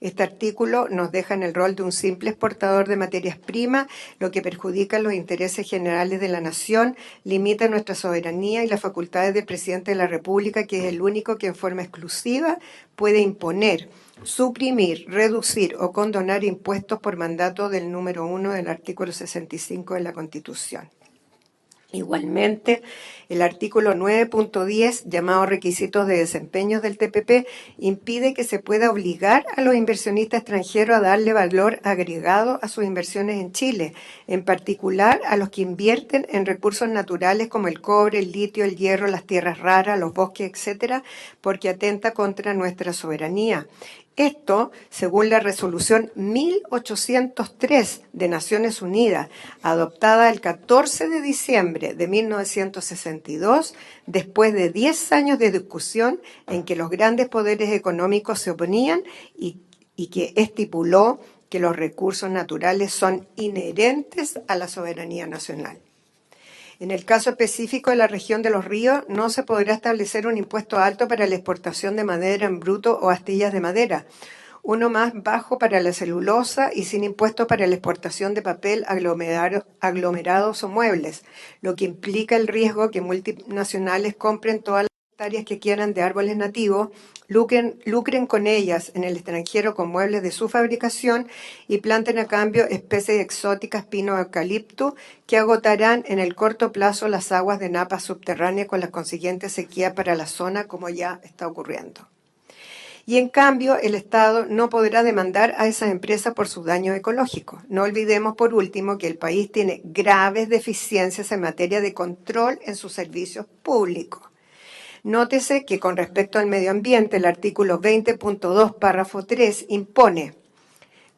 Este artículo nos deja en el rol de un simple exportador de materias primas, lo que perjudica los intereses generales de la nación, limita nuestra soberanía y las facultades del presidente de la República, que es el único que en forma exclusiva puede imponer, suprimir, reducir o condonar impuestos por mandato del número 1 del artículo 65 de la Constitución. Igualmente, el artículo 9.10, llamado requisitos de desempeño del TPP, impide que se pueda obligar a los inversionistas extranjeros a darle valor agregado a sus inversiones en Chile, en particular a los que invierten en recursos naturales como el cobre, el litio, el hierro, las tierras raras, los bosques, etcétera, porque atenta contra nuestra soberanía. Esto, según la resolución 1803 de Naciones Unidas, adoptada el 14 de diciembre de 1962, después de 10 años de discusión en que los grandes poderes económicos se oponían y que estipuló que los recursos naturales son inherentes a la soberanía nacional. En el caso específico de la región de los ríos, no se podrá establecer un impuesto alto para la exportación de madera en bruto o astillas de madera, uno más bajo para la celulosa y sin impuesto para la exportación de papel, aglomerados o muebles, lo que implica el riesgo que multinacionales compren todas las hectáreas que quieran de árboles nativos, lucren con ellas en el extranjero con muebles de su fabricación y planten a cambio especies exóticas, pino o eucalipto, que agotarán en el corto plazo las aguas de napas subterráneas con las consiguientes sequías para la zona, como ya está ocurriendo. Y en cambio, el Estado no podrá demandar a esas empresas por sus daños ecológicos. No olvidemos, por último, que el país tiene graves deficiencias en materia de control en sus servicios públicos. Nótese que con respecto al medio ambiente, el artículo 20.2, párrafo 3, impone,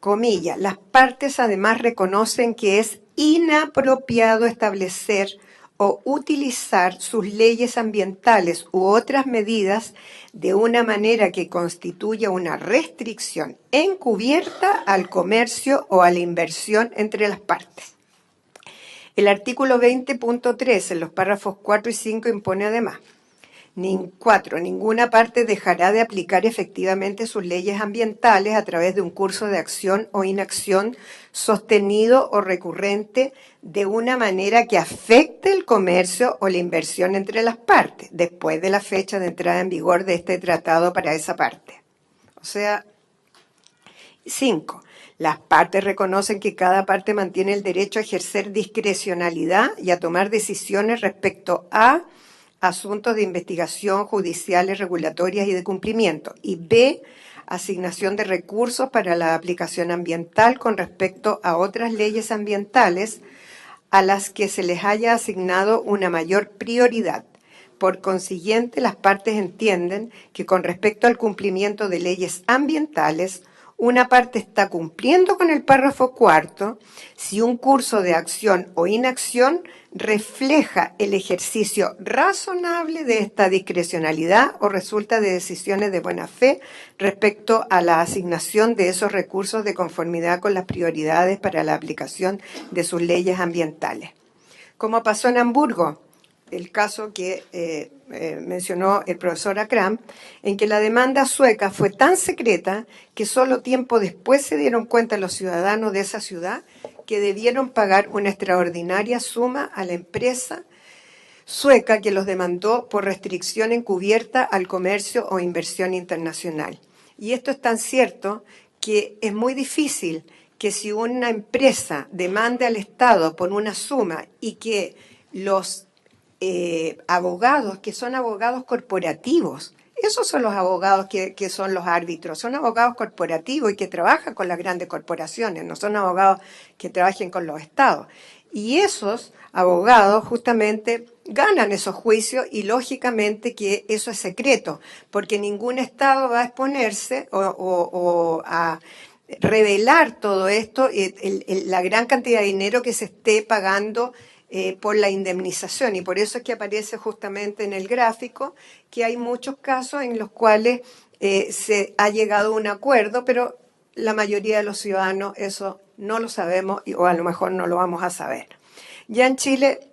comillas, las partes además reconocen que es inapropiado establecer o utilizar sus leyes ambientales u otras medidas de una manera que constituya una restricción encubierta al comercio o a la inversión entre las partes. El artículo 20.3 en los párrafos 4 y 5 impone además: 4. Ninguna parte dejará de aplicar efectivamente sus leyes ambientales a través de un curso de acción o inacción sostenido o recurrente de una manera que afecte el comercio o la inversión entre las partes, después de la fecha de entrada en vigor de este tratado para esa parte. O sea, 5. Las partes reconocen que cada parte mantiene el derecho a ejercer discrecionalidad y a tomar decisiones respecto a asuntos de investigación, judiciales, regulatorias y de cumplimiento. Y B, asignación de recursos para la aplicación ambiental con respecto a otras leyes ambientales a las que se les haya asignado una mayor prioridad. Por consiguiente, las partes entienden que con respecto al cumplimiento de leyes ambientales, una parte está cumpliendo con el párrafo 4 si un curso de acción o inacción refleja el ejercicio razonable de esta discrecionalidad o resulta de decisiones de buena fe respecto a la asignación de esos recursos de conformidad con las prioridades para la aplicación de sus leyes ambientales. Como pasó en Hamburgo, el caso que mencionó el profesor Akram, en que la demanda sueca fue tan secreta que solo tiempo después se dieron cuenta los ciudadanos de esa ciudad que debieron pagar una extraordinaria suma a la empresa sueca que los demandó por restricción encubierta al comercio o inversión internacional. Y esto es tan cierto que es muy difícil que si una empresa demande al Estado por una suma y que los abogados, que son abogados corporativos, esos son los abogados que son los árbitros, son abogados corporativos y que trabajan con las grandes corporaciones, no son abogados que trabajen con los estados. Y esos abogados justamente ganan esos juicios y lógicamente que eso es secreto, porque ningún estado va a exponerse o a revelar todo esto, la gran cantidad de dinero que se esté pagando por la indemnización, y por eso es que aparece justamente en el gráfico que hay muchos casos en los cuales se ha llegado a un acuerdo, pero la mayoría de los ciudadanos eso no lo sabemos o a lo mejor no lo vamos a saber. Ya en Chile,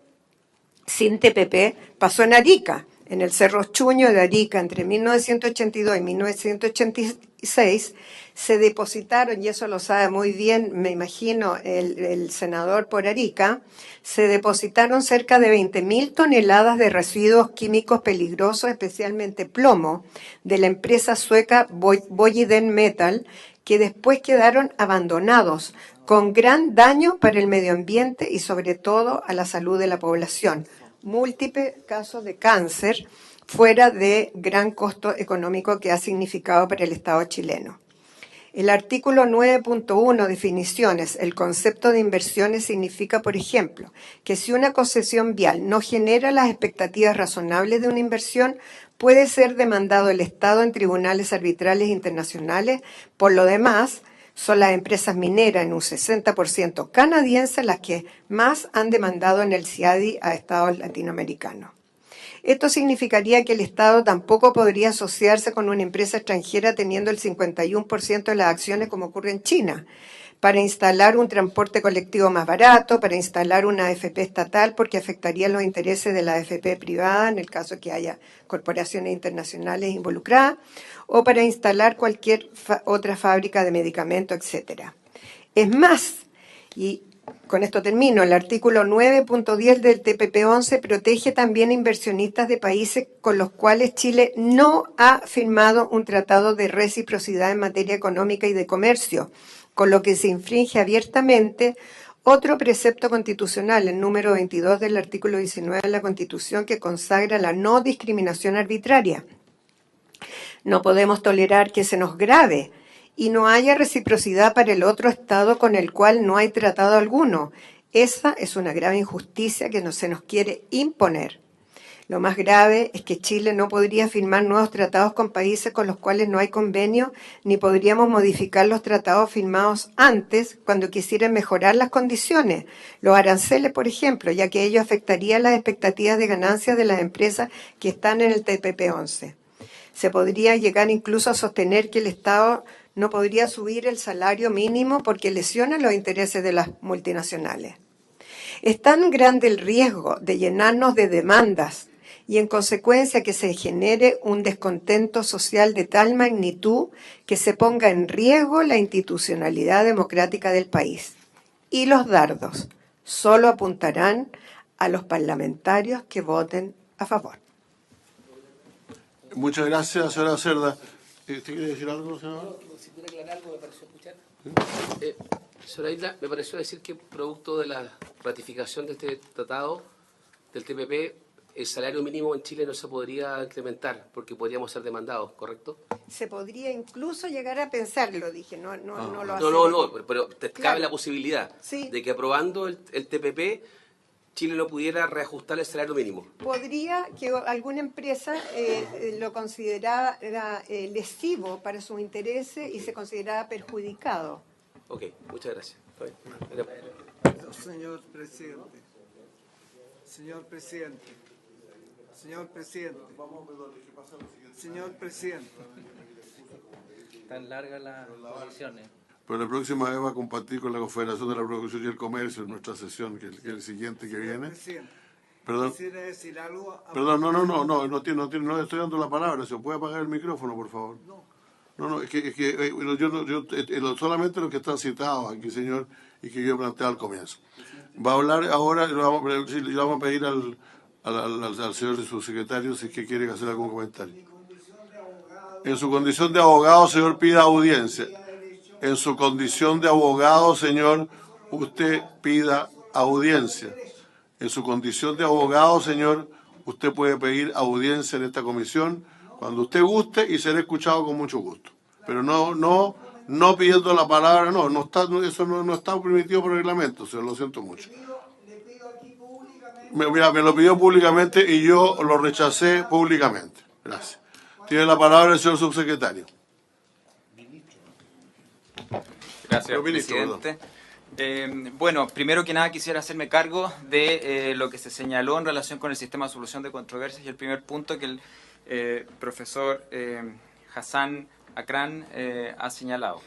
sin TPP, pasó en Arica, en el Cerro Chuño de Arica, entre 1982 y 1986, se depositaron, y eso lo sabe muy bien, me imagino, el senador por Arica, se depositaron cerca de 20.000 toneladas de residuos químicos peligrosos, especialmente plomo, de la empresa sueca Boliden Metal, que después quedaron abandonados, con gran daño para el medio ambiente y sobre todo a la salud de la población. Múltiples casos de cáncer fuera de gran costo económico que ha significado para el Estado chileno. El artículo 9.1, definiciones. El concepto de inversiones significa, por ejemplo, que si una concesión vial no genera las expectativas razonables de una inversión, puede ser demandado el Estado en tribunales arbitrales internacionales. Por lo demás, son las empresas mineras en un 60% canadienses las que más han demandado en el CIADI a estados latinoamericanos. Esto significaría que el Estado tampoco podría asociarse con una empresa extranjera teniendo el 51% de las acciones como ocurre en China, para instalar un transporte colectivo más barato, para instalar una AFP estatal, porque afectaría los intereses de la AFP privada en el caso que haya corporaciones internacionales involucradas, o para instalar cualquier otra fábrica de medicamentos, etc. Es más, y con esto termino, el artículo 9.10 del TPP-11 protege también a inversionistas de países con los cuales Chile no ha firmado un tratado de reciprocidad en materia económica y de comercio, con lo que se infringe abiertamente otro precepto constitucional, el número 22 del artículo 19 de la Constitución, que consagra la no discriminación arbitraria. No podemos tolerar que se nos grave y no haya reciprocidad para el otro Estado con el cual no hay tratado alguno. Esa es una grave injusticia que se nos quiere imponer. Lo más grave es que Chile no podría firmar nuevos tratados con países con los cuales no hay convenio, ni podríamos modificar los tratados firmados antes cuando quisieran mejorar las condiciones, los aranceles, por ejemplo, ya que ello afectaría las expectativas de ganancias de las empresas que están en el TPP-11. Se podría llegar incluso a sostener que el Estado no podría subir el salario mínimo porque lesiona los intereses de las multinacionales. Es tan grande el riesgo de llenarnos de demandas y en consecuencia que se genere un descontento social de tal magnitud que se ponga en riesgo la institucionalidad democrática del país. Y los dardos solo apuntarán a los parlamentarios que voten a favor. Muchas gracias, señora Cerda. ¿Usted quiere decir algo, señora? Si pudiera aclarar algo, me pareció escuchar. Señora Isla, me pareció decir que producto de la ratificación de este tratado del TPP, el salario mínimo en Chile no se podría incrementar porque podríamos ser demandados, ¿correcto? Se podría incluso llegar a pensarlo, dije, no lo hace. No, pero te Claro. cabe la posibilidad Sí. de que aprobando el TPP, Chile no pudiera reajustar el salario mínimo. Podría que alguna empresa lo considerara lesivo para sus intereses y se consideraba perjudicado. Ok, muchas gracias. Está bien. Señor presidente. Señor presidente. Señor presidente. Señor presidente. Tan largas las posiciones. Pero la próxima vez va a compartir con la Confederación de la Producción y el Comercio en nuestra sesión, que es el siguiente que viene. Presidente. Perdón. Quisiera decir algo. Perdón, no estoy dando la palabra. ¿Se puede apagar el micrófono, por favor? No, es que solamente los que están citados aquí, señor, y que yo planteé al comienzo. Va a hablar ahora, le vamos a pedir al señor subsecretario si es que quiere hacer algún comentario. En su condición de abogado, señor, pida audiencia. En su condición de abogado, señor, usted pida audiencia. En su condición de abogado, señor, usted puede pedir audiencia en esta comisión cuando usted guste y será escuchado con mucho gusto. Pero no pidiendo la palabra, eso no está permitido por reglamento, señor, lo siento mucho. Me lo pidió públicamente y yo lo rechacé públicamente. Gracias. Tiene la palabra el señor subsecretario. Gracias, presidente. Bueno, primero que nada quisiera hacerme cargo de lo que se señaló en relación con el sistema de solución de controversias y el primer punto que el profesor Hassan Akran ha señalado.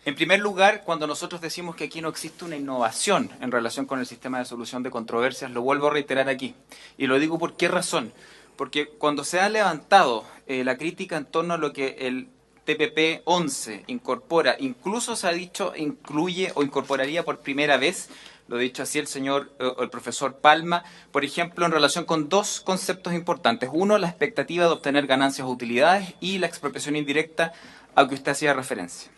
En primer lugar, cuando nosotros decimos que aquí no existe una innovación en relación con el sistema de solución de controversias, lo vuelvo a reiterar aquí. Y lo digo por qué razón. Porque cuando se ha levantado la crítica en torno a lo que el TPP-11 incorpora, incluso se ha dicho incluye o incorporaría por primera vez, lo ha dicho así el profesor Palma, por ejemplo, en relación con dos conceptos importantes. Uno, la expectativa de obtener ganancias o utilidades y la expropiación indirecta a que usted hacía referencia.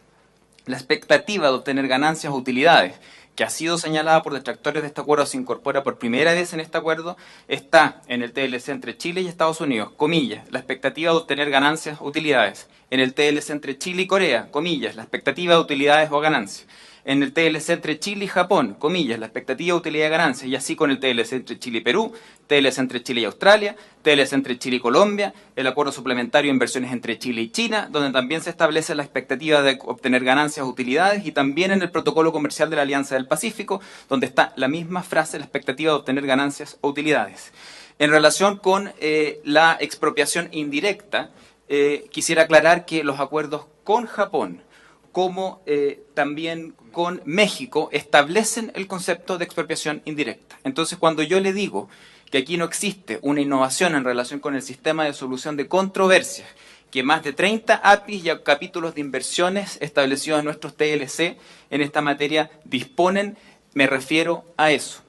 La expectativa de obtener ganancias o utilidades, que ha sido señalada por detractores de este acuerdo, se incorpora por primera vez en este acuerdo, está en el TLC entre Chile y Estados Unidos, comillas, la expectativa de obtener ganancias o utilidades. En el TLC entre Chile y Corea, comillas, la expectativa de utilidades o ganancias. En el TLC entre Chile y Japón, comillas, la expectativa de utilidad y ganancias, y así con el TLC entre Chile y Perú, TLC entre Chile y Australia, TLC entre Chile y Colombia, el acuerdo suplementario de inversiones entre Chile y China, donde también se establece la expectativa de obtener ganancias o utilidades, y también en el protocolo comercial de la Alianza del Pacífico, donde está la misma frase, la expectativa de obtener ganancias o utilidades. En relación con la expropiación indirecta, quisiera aclarar que los acuerdos con Japón, como también con México, establecen el concepto de expropiación indirecta. Entonces, cuando yo le digo que aquí no existe una innovación en relación con el sistema de solución de controversias, que más de 30 APIs y capítulos de inversiones establecidos en nuestros TLC en esta materia disponen, me refiero a eso.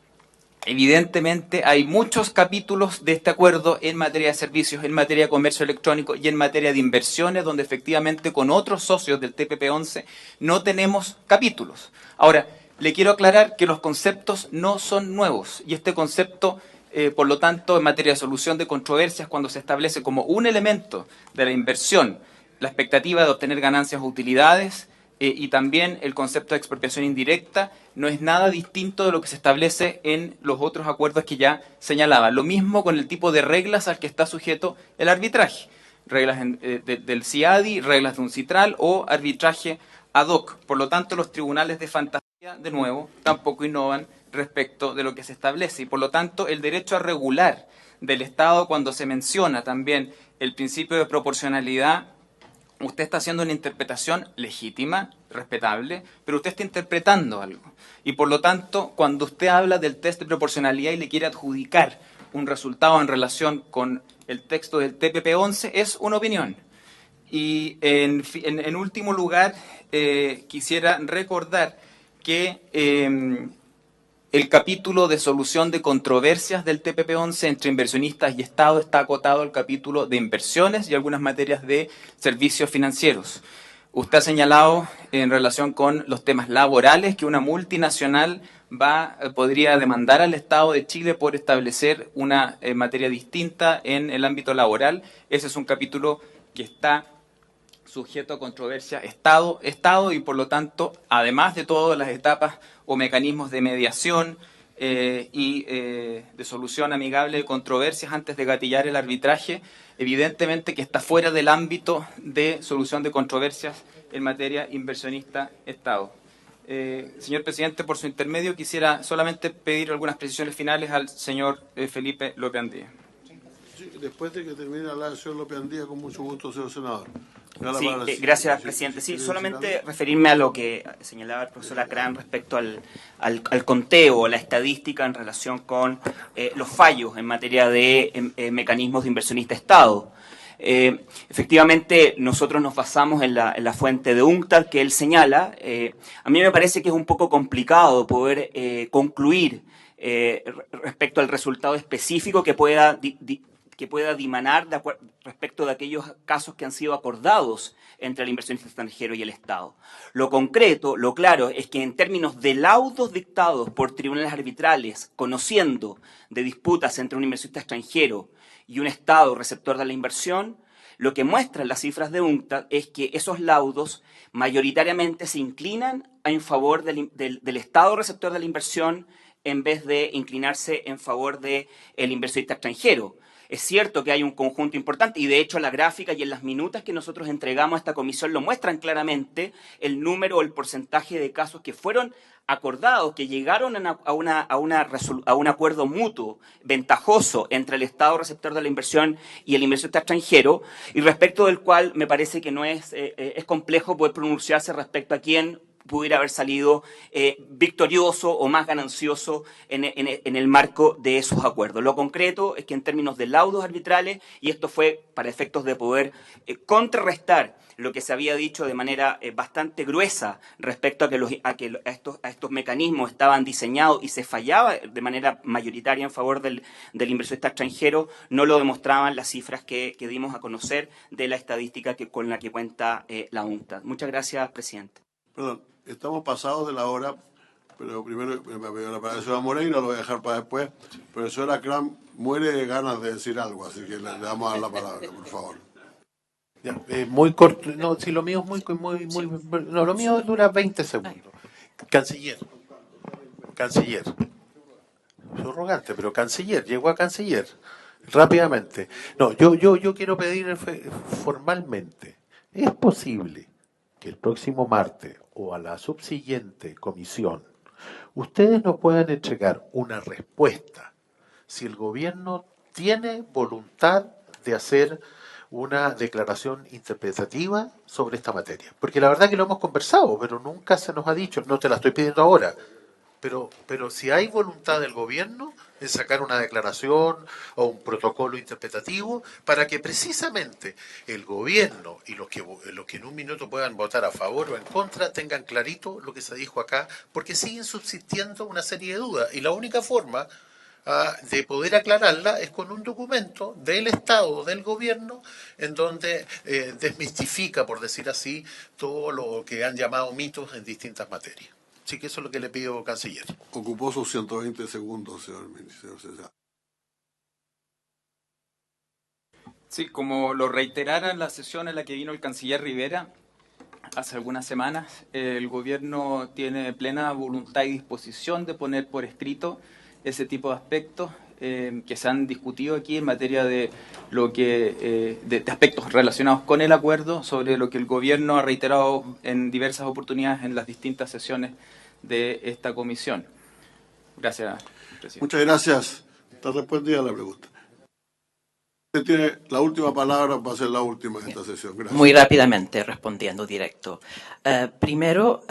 Evidentemente hay muchos capítulos de este acuerdo en materia de servicios, en materia de comercio electrónico y en materia de inversiones, donde efectivamente con otros socios del TPP-11 no tenemos capítulos. Ahora, le quiero aclarar que los conceptos no son nuevos y este concepto, por lo tanto, en materia de solución de controversias, cuando se establece como un elemento de la inversión la expectativa de obtener ganancias o utilidades, y también el concepto de expropiación indirecta no es nada distinto de lo que se establece en los otros acuerdos que ya señalaba. Lo mismo con el tipo de reglas al que está sujeto el arbitraje. Reglas del CIADI, reglas de un citral o arbitraje ad hoc. Por lo tanto, los tribunales de fantasía, de nuevo, tampoco innovan respecto de lo que se establece. Y por lo tanto, el derecho a regular del Estado, cuando se menciona también el principio de proporcionalidad, usted está haciendo una interpretación legítima, respetable, pero usted está interpretando algo. Y por lo tanto, cuando usted habla del test de proporcionalidad y le quiere adjudicar un resultado en relación con el texto del TPP-11, es una opinión. Y en último lugar, quisiera recordar que el capítulo de solución de controversias del TPP-11 entre inversionistas y Estado está acotado al capítulo de inversiones y algunas materias de servicios financieros. Usted ha señalado en relación con los temas laborales que una multinacional podría demandar al Estado de Chile por establecer una materia distinta en el ámbito laboral. Ese es un capítulo que está sujeto a controversia Estado, y por lo tanto, además de todas las etapas o mecanismos de mediación y de solución amigable de controversias antes de gatillar el arbitraje, evidentemente que está fuera del ámbito de solución de controversias en materia inversionista-Estado. Señor presidente, por su intermedio quisiera solamente pedir algunas precisiones finales al señor Felipe López Andía. Sí, después de que termine la hablar el señor López Andía, con mucho gusto, señor senador. Sí, gracias, presidente. Sí, solamente referirme a lo que señalaba el profesor Acrán respecto al conteo, la estadística en relación con los fallos en materia de mecanismos de inversionista-Estado. Efectivamente, nosotros nos basamos en la fuente de UNCTAD que él señala. A mí me parece que es un poco complicado poder concluir respecto al resultado específico que pueda dimanar respecto de aquellos casos que han sido acordados entre el inversionista extranjero y el Estado. Lo concreto, lo claro, es que en términos de laudos dictados por tribunales arbitrales, conociendo de disputas entre un inversionista extranjero y un Estado receptor de la inversión, lo que muestran las cifras de UNCTAD es que esos laudos mayoritariamente se inclinan en favor del Estado receptor de la inversión en vez de inclinarse en favor del inversionista extranjero. Es cierto que hay un conjunto importante y de hecho la gráfica y en las minutas que nosotros entregamos a esta comisión lo muestran claramente el número o el porcentaje de casos que fueron acordados, que llegaron a un acuerdo mutuo, ventajoso entre el Estado receptor de la inversión y el inversionista extranjero, y respecto del cual me parece que no es complejo poder pronunciarse respecto a quién pudiera haber salido victorioso o más ganancioso en el marco de esos acuerdos. Lo concreto es que en términos de laudos arbitrales, y esto fue para efectos de poder contrarrestar lo que se había dicho de manera bastante gruesa respecto a que estos mecanismos estaban diseñados y se fallaba de manera mayoritaria en favor del inversionista extranjero, no lo demostraban las cifras que dimos a conocer de la estadística con la que cuenta la UNCTAD. Muchas gracias, presidente. Perdón, estamos pasados de la hora, pero primero me pidió la palabra el señor Moreira, lo voy a dejar para después. Pero el señor Acrán muere de ganas de decir algo, así que le damos a dar la palabra, por favor. Ya, muy corto, no, si lo mío es no, lo mío dura 20 segundos. Canciller. Surrogante, pero canciller, llegó a canciller. Rápidamente. No, yo quiero pedir formalmente, ¿es posible que el próximo martes o a la subsiguiente comisión ustedes nos puedan entregar una respuesta si el gobierno tiene voluntad de hacer una declaración interpretativa sobre esta materia? Porque la verdad que lo hemos conversado, pero nunca se nos ha dicho, no te la estoy pidiendo ahora, pero si hay voluntad del gobierno en sacar una declaración o un protocolo interpretativo para que precisamente el gobierno y los que en un minuto puedan votar a favor o en contra tengan clarito lo que se dijo acá, porque siguen subsistiendo una serie de dudas y la única forma de poder aclararla es con un documento del Estado, del gobierno, en donde desmistifica, por decir así, todo lo que han llamado mitos en distintas materias. Así que eso es lo que le pido, canciller. Ocupó sus 120 segundos, señor César. Sí, como lo reiterara en la sesión en la que vino el canciller Rivera, hace algunas semanas, el gobierno tiene plena voluntad y disposición de poner por escrito ese tipo de aspectos que se han discutido aquí en materia de lo que de aspectos relacionados con el acuerdo, sobre lo que el gobierno ha reiterado en diversas oportunidades en las distintas sesiones de esta comisión. Gracias, presidente. Muchas gracias. Está respondida la pregunta. Usted tiene la última palabra, va a ser la última en esta sesión. Gracias. Muy rápidamente, respondiendo directo. Primero,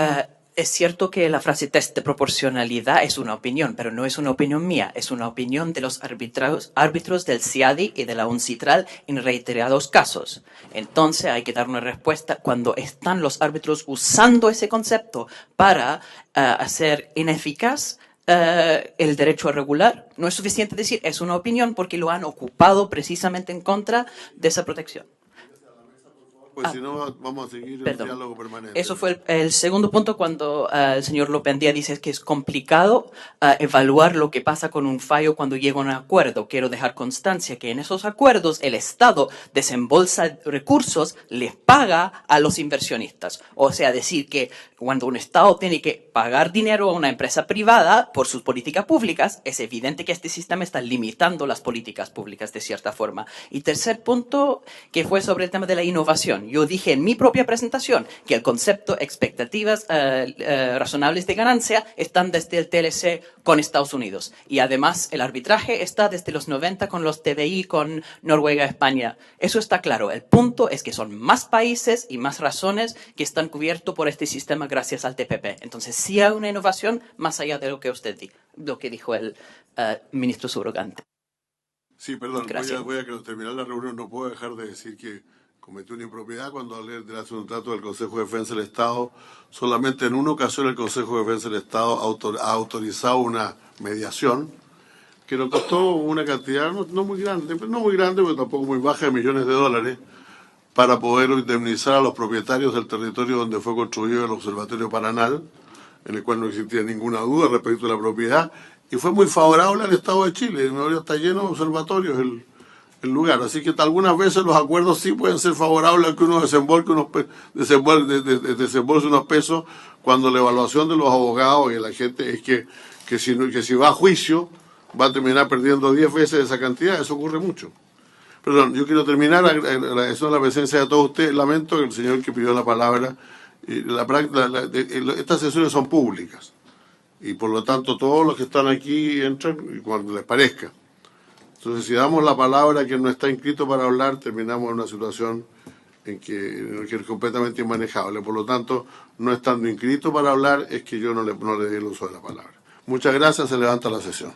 es cierto que la frase test de proporcionalidad es una opinión, pero no es una opinión mía, es una opinión de los árbitros del CIADI y de la UNCITRAL en reiterados casos. Entonces hay que dar una respuesta cuando están los árbitros usando ese concepto para hacer ineficaz el derecho a regular. No es suficiente decir es una opinión porque lo han ocupado precisamente en contra de esa protección. Pues si no, vamos a seguir el diálogo permanente. Eso fue el segundo punto cuando el señor Lopendía dice que es complicado evaluar lo que pasa con un fallo cuando llega a un acuerdo. Quiero dejar constancia que en esos acuerdos el Estado desembolsa recursos, les paga a los inversionistas. O sea, decir que cuando un Estado tiene que pagar dinero a una empresa privada por sus políticas públicas, es evidente que este sistema está limitando las políticas públicas de cierta forma. Y tercer punto, que fue sobre el tema de la innovación. Yo dije en mi propia presentación que el concepto expectativas razonables de ganancia están desde el TLC con Estados Unidos. Y además el arbitraje está desde los 90 con los TDI, con Noruega, España. Eso está claro. El punto es que son más países y más razones que están cubiertos por este sistema gracias al TPP. Entonces sí hay una innovación más allá de lo que usted lo que dijo el ministro subrogante. Sí, perdón, voy a que al terminar la reunión no puedo dejar de decir que cometió una impropiedad cuando hablé del asunto del Consejo de Defensa del Estado. Solamente en una ocasión el Consejo de Defensa del Estado ha autorizado una mediación que nos costó una cantidad no muy grande, pero tampoco muy baja, de millones de dólares, para poder indemnizar a los propietarios del territorio donde fue construido el Observatorio Paranal, en el cual no existía ninguna duda respecto a la propiedad, y fue muy favorable al Estado de Chile. Está lleno de observatorios el lugar, así que algunas veces los acuerdos sí pueden ser favorables a que uno desembolse unos pesos, cuando la evaluación de los abogados y de la gente es que si va a juicio va a terminar perdiendo 10 veces esa cantidad. Eso ocurre mucho. Perdón, yo quiero terminar agradeciendo la presencia de todos ustedes. Lamento que el señor que pidió la palabra, estas sesiones son públicas y por lo tanto todos los que están aquí entran cuando les parezca. Entonces, si damos la palabra a quien no está inscrito para hablar, terminamos en una situación en que es completamente inmanejable. Por lo tanto, no estando inscrito para hablar, es que yo no le di el uso de la palabra. Muchas gracias, se levanta la sesión.